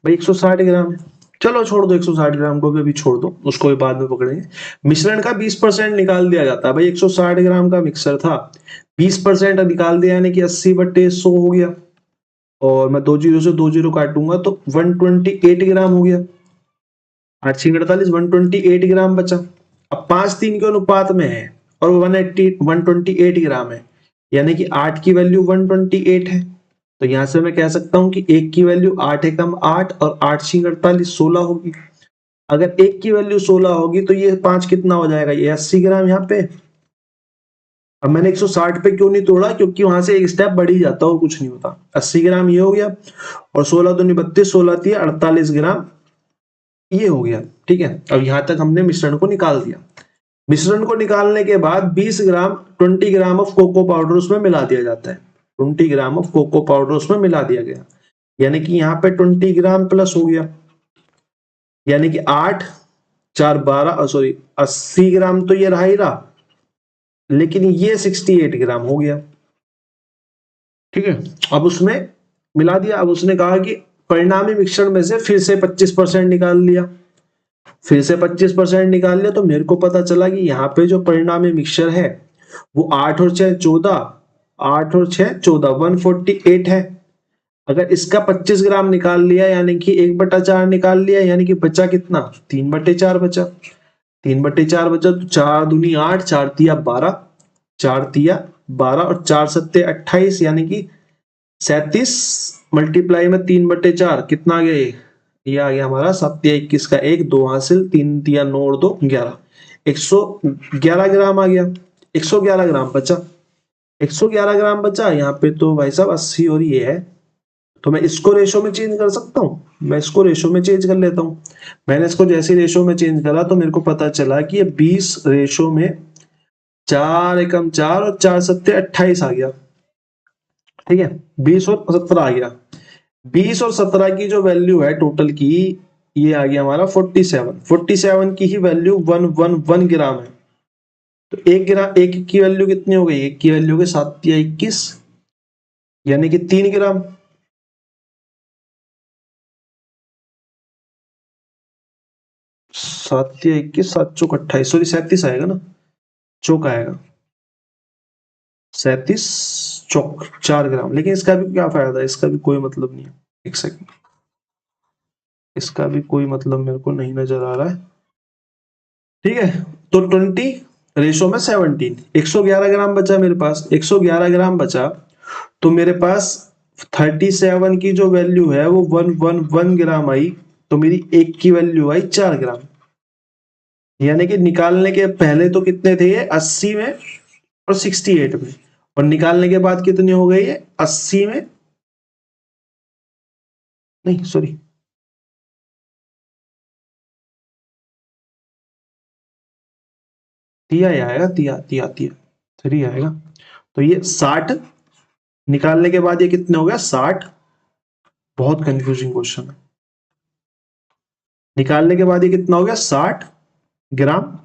S1: भाई। 160 ग्राम है, चलो छोड़ दो 160 ग्राम को भी, अभी छोड़ दो, उसको भी बाद में पकड़ेंगे। मिश्रण का 20% निकाल दिया जाता है भाई। 160 ग्राम का मिक्सर था, 20% निकाल दिया यानी कि 80/100 हो गया, और मैं 2 जीरो से 2 जीरो काटूंगा तो 128 ग्राम हो गया। 8 6 48, 128 ग्राम बचा। अब 5 3 के अनुपात में है और 128 ग्राम है, यानी कि 8 की वैल्यू 128 है। तो यहां से मैं कह सकता हूं कि 1 की वैल्यू 8 एकम 8 और 8 6 48 16 होगी। अगर 1 की वैल्यू 16 होगी तो ये 5 कितना हो जाएगा, ये 80 ग्राम यहाँ पे। अब मैंने 160 पे क्यों नहीं तोड़ा, क्योंकि वहां से एक स्टेप बढ़ ही जाता और कुछ नहीं होता। 80 ग्राम ये हो गया, और 16 दूनी 32, 16 3 48 ग्राम ये हो गया, ठीक है। अब यहां तक हमने मिश्रण को निकाल दिया। मिश्रण को निकालने के बाद 20 ग्राम 20 ग्राम ऑफ कोको पाउडर उसमें मिला दिया जाता है। 20 ग्राम ऑफ कोको पाउडर उसमें मिला दिया गया, यानी कि यहाँ पे 20 ग्राम प्लस हो गया, यानी कि 8 4 12 सॉरी 80 ग्राम तो ये रहा ही रहा, लेकिन ये 68 ग्राम हो गया, ठीक है। अब उसमें मिला दिया। अब उसने कहा कि परिणामी मिश्रण में से फिर से 25% निकाल लिया, फिर से 25% निकाल लिया, तो मेरे को पता चला कि यहाँ पे जो परिणामी मिक्सचर है वो 8 और 6 14, 8 और 6 14 148 है। अगर इसका 25 ग्राम निकाल लिया यानी कि 1/4 निकाल लिया, यानी कि बचा कितना, 3/4 बचा। 3/4 बचा तो 4 दूनी 8, 4 तिया 12, 4 तिया 12 और 4 सत्ते 28, यानी कि 37 मल्टीप्लाई में 3/4 कितना आ गया, ये आ गया हमारा 7 21 का 1 2 हासिल, 3 तिया 9 और 2 11, 111 ग्राम आ गया। 111 ग्राम बचा, 111 ग्राम बचा। यहाँ पे तो भाई साहब 80 और ये है, तो मैं इसको रेशो में चेंज कर सकता हूँ। मैं इसको रेशो में चेंज कर लेता हूँ। मैंने इसको जैसे रेशो में चेंज करा तो मेरे को पता चला कि ये 20 रेशो में 4 एकम 4 और 4 सत्ते 28 आ गया, ठीक है। 20 और 17 आ गया। 20 और 17 की जो वैल्यू है टोटल की, ये आ गया हमारा 47 की ही वैल्यू 111 ग्राम है। तो 1 ग्राम, एक की वैल्यू कितनी हो गई, एक की वैल्यू हो गई 7 या 21, यानी कि 3 ग्राम। 7 या 21, 7 चौक 28, सॉरी 37 आएगा ना, चौक आएगा 37 चौक 4 ग्राम। लेकिन इसका भी क्या फायदा है, इसका भी कोई मतलब नहीं है। एक सेकंड, इसका भी कोई मतलब मेरे को नहीं नजर आ रहा है, ठीक है। तो 20 रेशो में 17, 111 ग्राम बचा मेरे पास। 111 ग्राम बचा तो मेरे पास 37 की जो वैल्यू है वो 111 ग्राम आई, तो मेरी एक की वैल्यू आई 4 ग्राम। यानी कि निकालने के पहले तो कितने थे ये, 80 में और 68 में, और निकालने के बाद कितनी हो गई है, 80 में, नहीं सॉरी तिया आएगा, तिया तिया तिया 3 आएगा। तो ये 60 निकालने के बाद ये कितने हो गया 60। बहुत कंफ्यूजिंग क्वेश्चन है। निकालने के बाद ये कितना हो गया 60 ग्राम,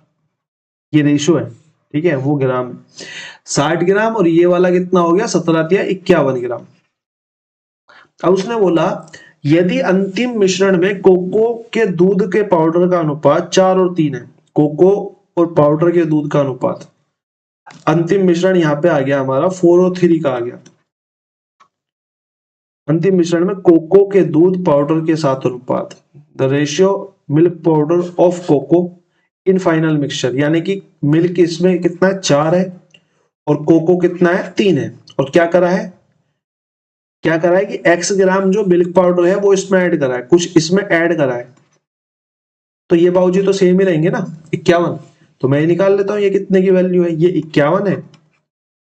S1: ये रेशो है, ठीक है, वो ग्राम है 60 ग्राम, और ये वाला कितना हो गया 17 या 51 ग्राम। अब उसने बोला यदि अंतिम मिश्रण में कोको के दूध के पाउडर का अनुपात 4 और 3 है, कोको और पाउडर के दूध का अनुपात, अंतिम मिश्रण यहाँ पे आ गया हमारा 4 और 3 का आ गया। अंतिम मिश्रण में कोको के दूध पाउडर के साथ अनुपात, the ratio milk powder of cocoa in final mixture, यानी कि मिल्क इसमें कितना है 4 है और कोको कितना है 3 है, और क्या करा है कि x ग्राम जो मिल्क पाउडर है वो इसमें ऐड करा है, कुछ इसमें ऐड करा है, तो ये बाबूजी तो सेम ही रहेंगे ना 51। तो मैं निकाल लेता हूं ये कितने की वैल्यू है, ये 51 है,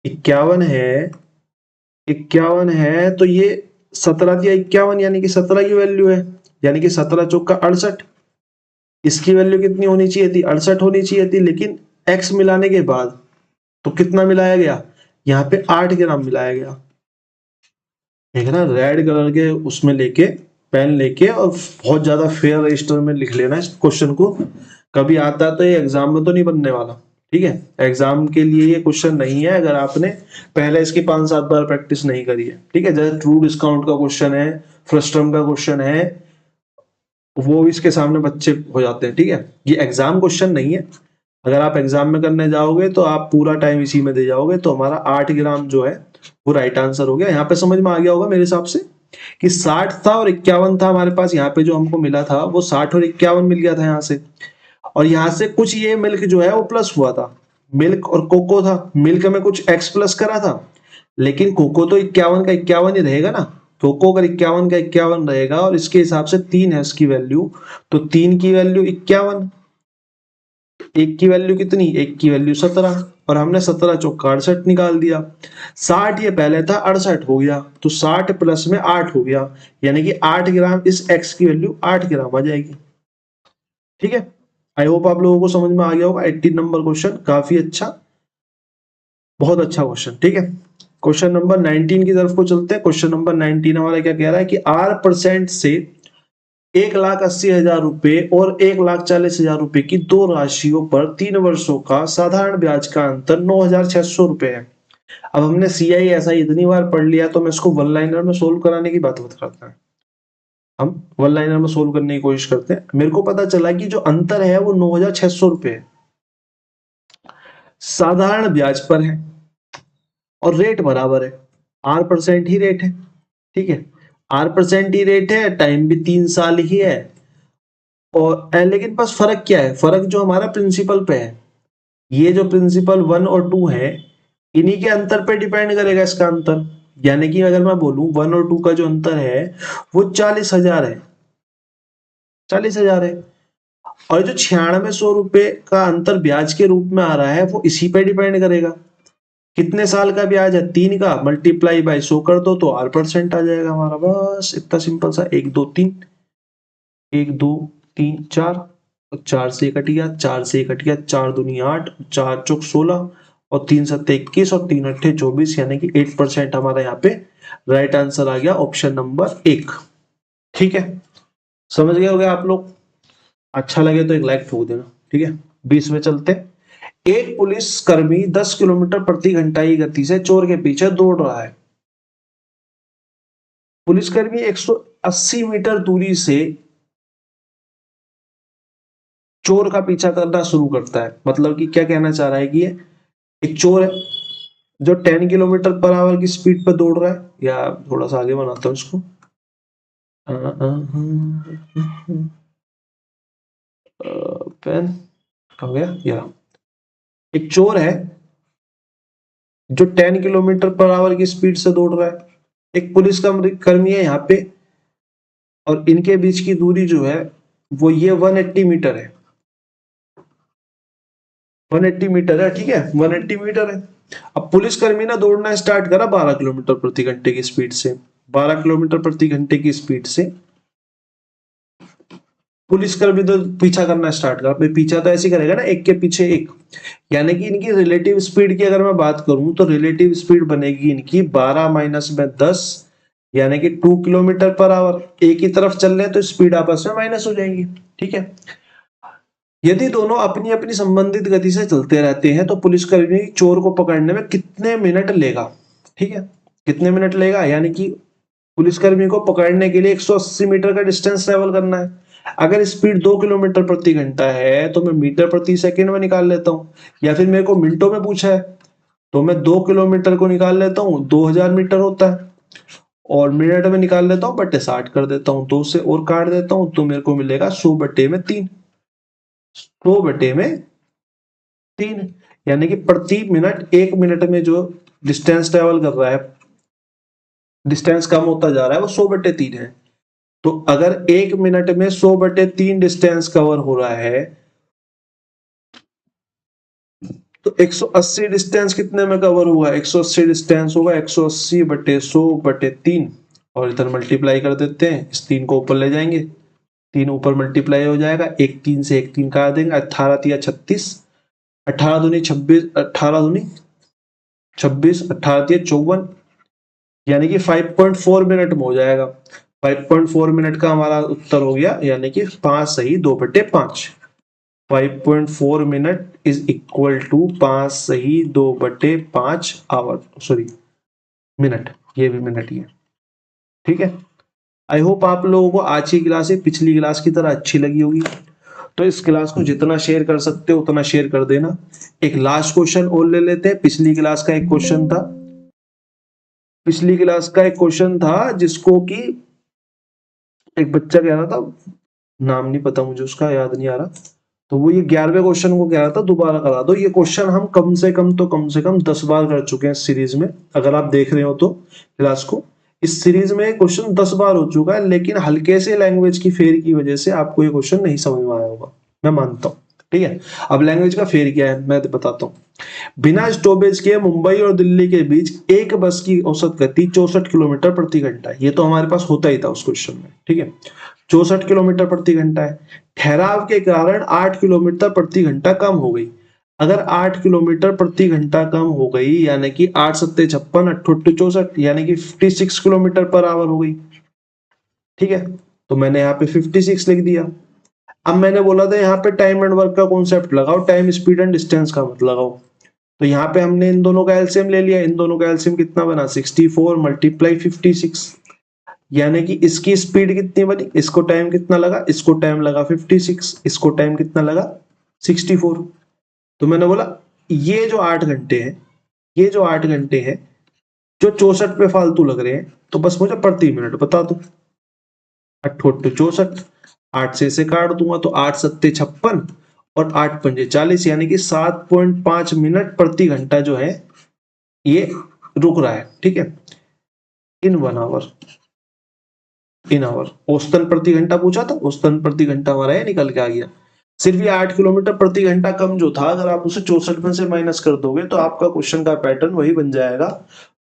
S1: 51 है 51 है तो ये 17 दिया 51, यानी कि 17 की वैल्यू है, यानी कि 17 चौका 68। इसकी वैल्यू कितनी होनी चाहिए थी? 68 होनी चाहिए थी, लेकिन x मिलाने के बाद तो कितना मिलाया गया? यहाँ पे 8 ग्राम मिलाया गया। ठीक है ना, रेड कलर के उसमें लेके, पेन लेके, और बहुत ज्यादा फेयर रजिस्टर में लिख लेना इस क्वेश्चन को। कभी आता है तो ये एग्जाम में तो नहीं बनने वाला, ठीक है, एग्जाम के लिए ये क्वेश्चन नहीं है अगर आपने पहले इसकी 5-7 बार प्रैक्टिस नहीं करी है। ठीक है, जैसे ट्रू डिस्काउंट का क्वेश्चन है, फ्रस्ट्रम का क्वेश्चन है, वो भी इसके सामने बच्चे हो जाते हैं। ठीक है, ये एग्जाम क्वेश्चन नहीं है। अगर आप एग्जाम में करने जाओगे तो आप पूरा टाइम इसी में दे जाओगे। तो हमारा 8 ग्राम जो है वो राइट आंसर हो गया। यहाँ पे समझ में आ गया होगा मेरे हिसाब से कि 60 था और 51 था हमारे पास। यहाँ पे जो हमको मिला था वो 60 और 51 मिल गया था यहाँ से, और यहाँ से कुछ ये मिल्क जो है वो प्लस हुआ था। मिल्क और कोको था, मिल्क में कुछ एक्स प्लस करा था, लेकिन कोको तो 51 का 51 ही रहेगा ना। कोको अगर 51 का 51 रहेगा और इसके हिसाब से 3 है इसकी वैल्यू, तो 3 की वैल्यू 51, एक की वैल्यू कितनी? एक की वैल्यू 17, और हमने 17 चौका 68 निकाल दिया। 60 ये पहले था, 68 हो गया, तो 60 प्लस में 8 हो गया, यानी कि 8 ग्राम, इस एक्स की वैल्यू 8 ग्राम आ जाएगी। ठीक है, आई होप आप लोगों को समझ में आ गया होगा। 18 नंबर क्वेश्चन काफी अच्छा, बहुत अच्छा क्वेश्चन। ठीक है, क्वेश्चन नंबर 19 की तरफ को चलते हैं। क्वेश्चन नंबर 19 हमारा क्या कह रहा है कि R% से 1,80,000 रुपए और 1,40,000 रुपए की दो राशियों पर 3 वर्षों का साधारण ब्याज का अंतर 9,600 रुपए है। अब हमने CI इतनी बार पढ़ लिया तो मैं इसको वन लाइनर में सोल्व कराने की बात करता है। हम वन लाइनर में सोल्व करने की कोशिश करते हैं। मेरे को पता चला कि जो अंतर है वो 9,600 रुपए है, साधारण ब्याज पर है, और रेट बराबर है, R% ही रेट है। ठीक है, R% ही रेट है, टाइम भी 3 साल ही है, और लेकिन बस फर्क क्या है? फर्क जो हमारा प्रिंसिपल पे है, ये जो प्रिंसिपल 1 और 2 है, इन्हीं के अंतर पे डिपेंड करेगा इसका अंतर। यानी कि अगर मैं बोलूं 1 और 2 का जो अंतर है वो 40,000 है, 40,000 है, और जो 9600 रुपए का अंतर ब्याज के रूप में आ रहा है वो इसी पे डिपेंड करेगा। कितने साल का ब्याज है? 3 का, मल्टीप्लाई बाय 100 कर दो तो R% आ जाएगा हमारा। बस इतना सिंपल सा, 1 2 3, 1 2 3 4, 4 से कट गया, 4 से कट गया, 4 दूनी 8, 4 चौक 16, और 3 सत्ते 21, और 3 अट्ठे 24, यानी कि 8% हमारा यहाँ पे राइट आंसर आ गया, ऑप्शन नंबर 1। ठीक है, समझ गए होगे आप लोग? अच्छा लगे तो एक लाइक ठोक देना। ठीक है, 20 में चलते। एक पुलिस कर्मी 10 किलोमीटर प्रति घंटा की गति से चोर के पीछे दौड़ रहा है। पुलिसकर्मी 180 मीटर दूरी से चोर का पीछा करना शुरू करता है। मतलब कि क्या कहना चाह रहा है कि ये एक चोर है जो 10 किलोमीटर पर आवर की स्पीड पर दौड़ रहा है, या थोड़ा सा आगे बनाता हूं इसको। पेन हो गया, या एक चोर है जो 10 किलोमीटर पर आवर की स्पीड से दौड़ रहा है। एक पुलिस कर्मी है यहाँ पे, और इनके बीच की दूरी जो है वो ये 180 मीटर है, 180 मीटर है। ठीक है, 180 मीटर है। अब पुलिसकर्मी ने दौड़ना स्टार्ट करा 12 किलोमीटर प्रति घंटे की स्पीड से। 12 किलोमीटर प्रति घंटे की स्पीड से पुलिसकर्मी तो पीछा करना स्टार्ट करा। पीछा तो ऐसे करेगा ना, एक के पीछे एक, यानी कि इनकी रिलेटिव स्पीड की अगर मैं बात करूं तो रिलेटिव स्पीड बनेगी इनकी 12 माइनस में 10, यानी कि 2 किलोमीटर पर आवर। एक ही तरफ चल रहे हैं तो स्पीड आपस में माइनस हो जाएंगी। ठीक है, यदि दोनों अपनी अपनी संबंधित गति से चलते रहते हैं तो पुलिसकर्मी चोर को पकड़ने में कितने मिनट लेगा? ठीक है, कितने मिनट लेगा, यानी कि पुलिसकर्मी को पकड़ने के लिए 180 मीटर का डिस्टेंस ट्रेवल करना है। अगर स्पीड 2 किलोमीटर प्रति घंटा है तो मैं मीटर प्रति सेकंड में निकाल लेता हूं, या फिर मेरे को मिनटों में पूछा है तो मैं 2 किलोमीटर को निकाल लेता हूं, 2000 मीटर होता है, और मिनट में निकाल लेता हूं बटे 60 कर देता हूं, 2 से और काट देता हूं तो मेरे को मिलेगा 100 बटे में 3, 100 बटे में 3, यानी कि प्रति मिनट 1 मिनट में जो डिस्टेंस ट्रेवल कर रहा है, डिस्टेंस कम होता जा रहा है, वो 100 बटे 3 है। तो अगर 1 मिनट में 100 बटे 3 डिस्टेंस कवर हो रहा है तो 180 डिस्टेंस कितने में कवर हुआ? 180 डिस्टेंस होगा 180 बटे 100 बटे 3 और इधर मल्टीप्लाई कर देते हैं, इस 3 को ऊपर ले जाएंगे, 3 ऊपर मल्टीप्लाई हो जाएगा, एक 3 से एक 3 काट देंगे, 18 तिया 36, 18 दूनी 26, 18 दूनी 26, 18 तिया 54, यानी कि 5.4 मिनट में हो जाएगा। 5.4 मिनट का हमारा उत्तर हो गया, यानी कि 5 सही 2 बटे 5। 5.4 मिनट इज इक्वल टू 5 सही 2 बटे 5 आवर, सॉरी मिनट, ये भी मिनट ही है। ठीक है, आई होप आप लोगों को आज की क्लास पिछली क्लास की तरह अच्छी लगी होगी। तो इस क्लास को जितना शेयर कर सकते हो उतना शेयर कर देना। एक लास्ट क्वेश्चन और ले लेते हैं। पिछली क्लास का एक क्वेश्चन था, पिछली क्लास का एक क्वेश्चन था जिसको कि एक बच्चा कह रहा था, नाम नहीं पता मुझे उसका, याद नहीं आ रहा, तो वो ये 11वें क्वेश्चन को कह रहा था दोबारा करा दो। ये क्वेश्चन हम कम से कम 10 बार कर चुके हैं इस सीरीज में। अगर आप देख रहे हो तो क्लास को, इस सीरीज में क्वेश्चन 10 बार हो चुका है, लेकिन हल्के से लैंग्वेज की फेर की वजह से आपको ये क्वेश्चन नहीं समझ में आया होगा, मैं मानता हूँ। ठीक है, अब लैंग्वेज का फेर क्या है मैं बताता हूँ। बिना स्टॉपेज के मुंबई और दिल्ली के बीच एक बस की औसत गति 64 किलोमीटर प्रति घंटा है। ये तो हमारे पास होता ही था उस क्वेश्चन में। ठीक है, 64 किलोमीटर प्रति घंटा है। ठहराव के कारण 8 किलोमीटर प्रति घंटा कम हो गई। अगर 8 किलोमीटर प्रति घंटा कम हो गई, यानी कि 8 सत्ते 56, 8 64, यानी कि 56 किलोमीटर पर आवर हो गई। ठीक है, तो मैंने यहाँ पे 56 लिख दिया। अब मैंने बोला था यहाँ पे टाइम एंड वर्क का कॉन्सेप्ट लगाओ, टाइम स्पीड एंड डिस्टेंस का मत लगाओ। तो यहाँ पे हमने इन दोनों का एलसीएम ले लिया। इन दोनों का एलसीएम कितना बना? 64 मल्टीप्लाई 56, यानी कि इसकी स्पीड कितनी बनी, इसको टाइम कितना लगा, इसको टाइम लगा 56, इसको टाइम कितना लगा 64। तो मैंने बोला ये जो 8 घंटे हैं, ये जो 8 घंटे हैं जो 64 पे फालतू लग रहे हैं, तो बस मुझे प्रति मिनट बता दो। 8 64, 8 से इसे काट दूंगा तो 8 सत्ते 56 और 8 पंजे 40, यानी कि 7.5 मिनट प्रति घंटा जो है ये रुक रहा है। ठीक है, इन 1 आवर, इन आवर। औसतन प्रति घंटा पूछा था, औसतन प्रति घंटा हमारा ये निकल के आ गया। सिर्फ ये 8 किलोमीटर प्रति घंटा कम जो था, अगर आप उसे 64 में से माइनस कर दोगे तो आपका क्वेश्चन का पैटर्न वही बन जाएगा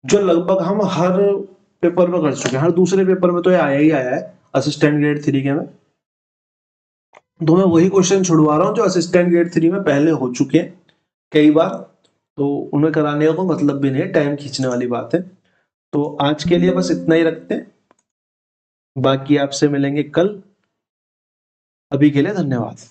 S1: जो लगभग हम हर पेपर में कर चुके हैं। हर दूसरे पेपर में तो ये आया ही आया है असिस्टेंट ग्रेड 3 के में। तो मैं वही क्वेश्चन छुड़वा रहा हूँ जो असिस्टेंट ग्रेड 3 में पहले हो चुके हैं कई बार, तो उन्हें कराने का कोई मतलब भी नहीं है, टाइम खींचने वाली बात है। तो आज के लिए बस इतना ही रखते हैं, बाकी आपसे मिलेंगे कल। अभी के लिए धन्यवाद।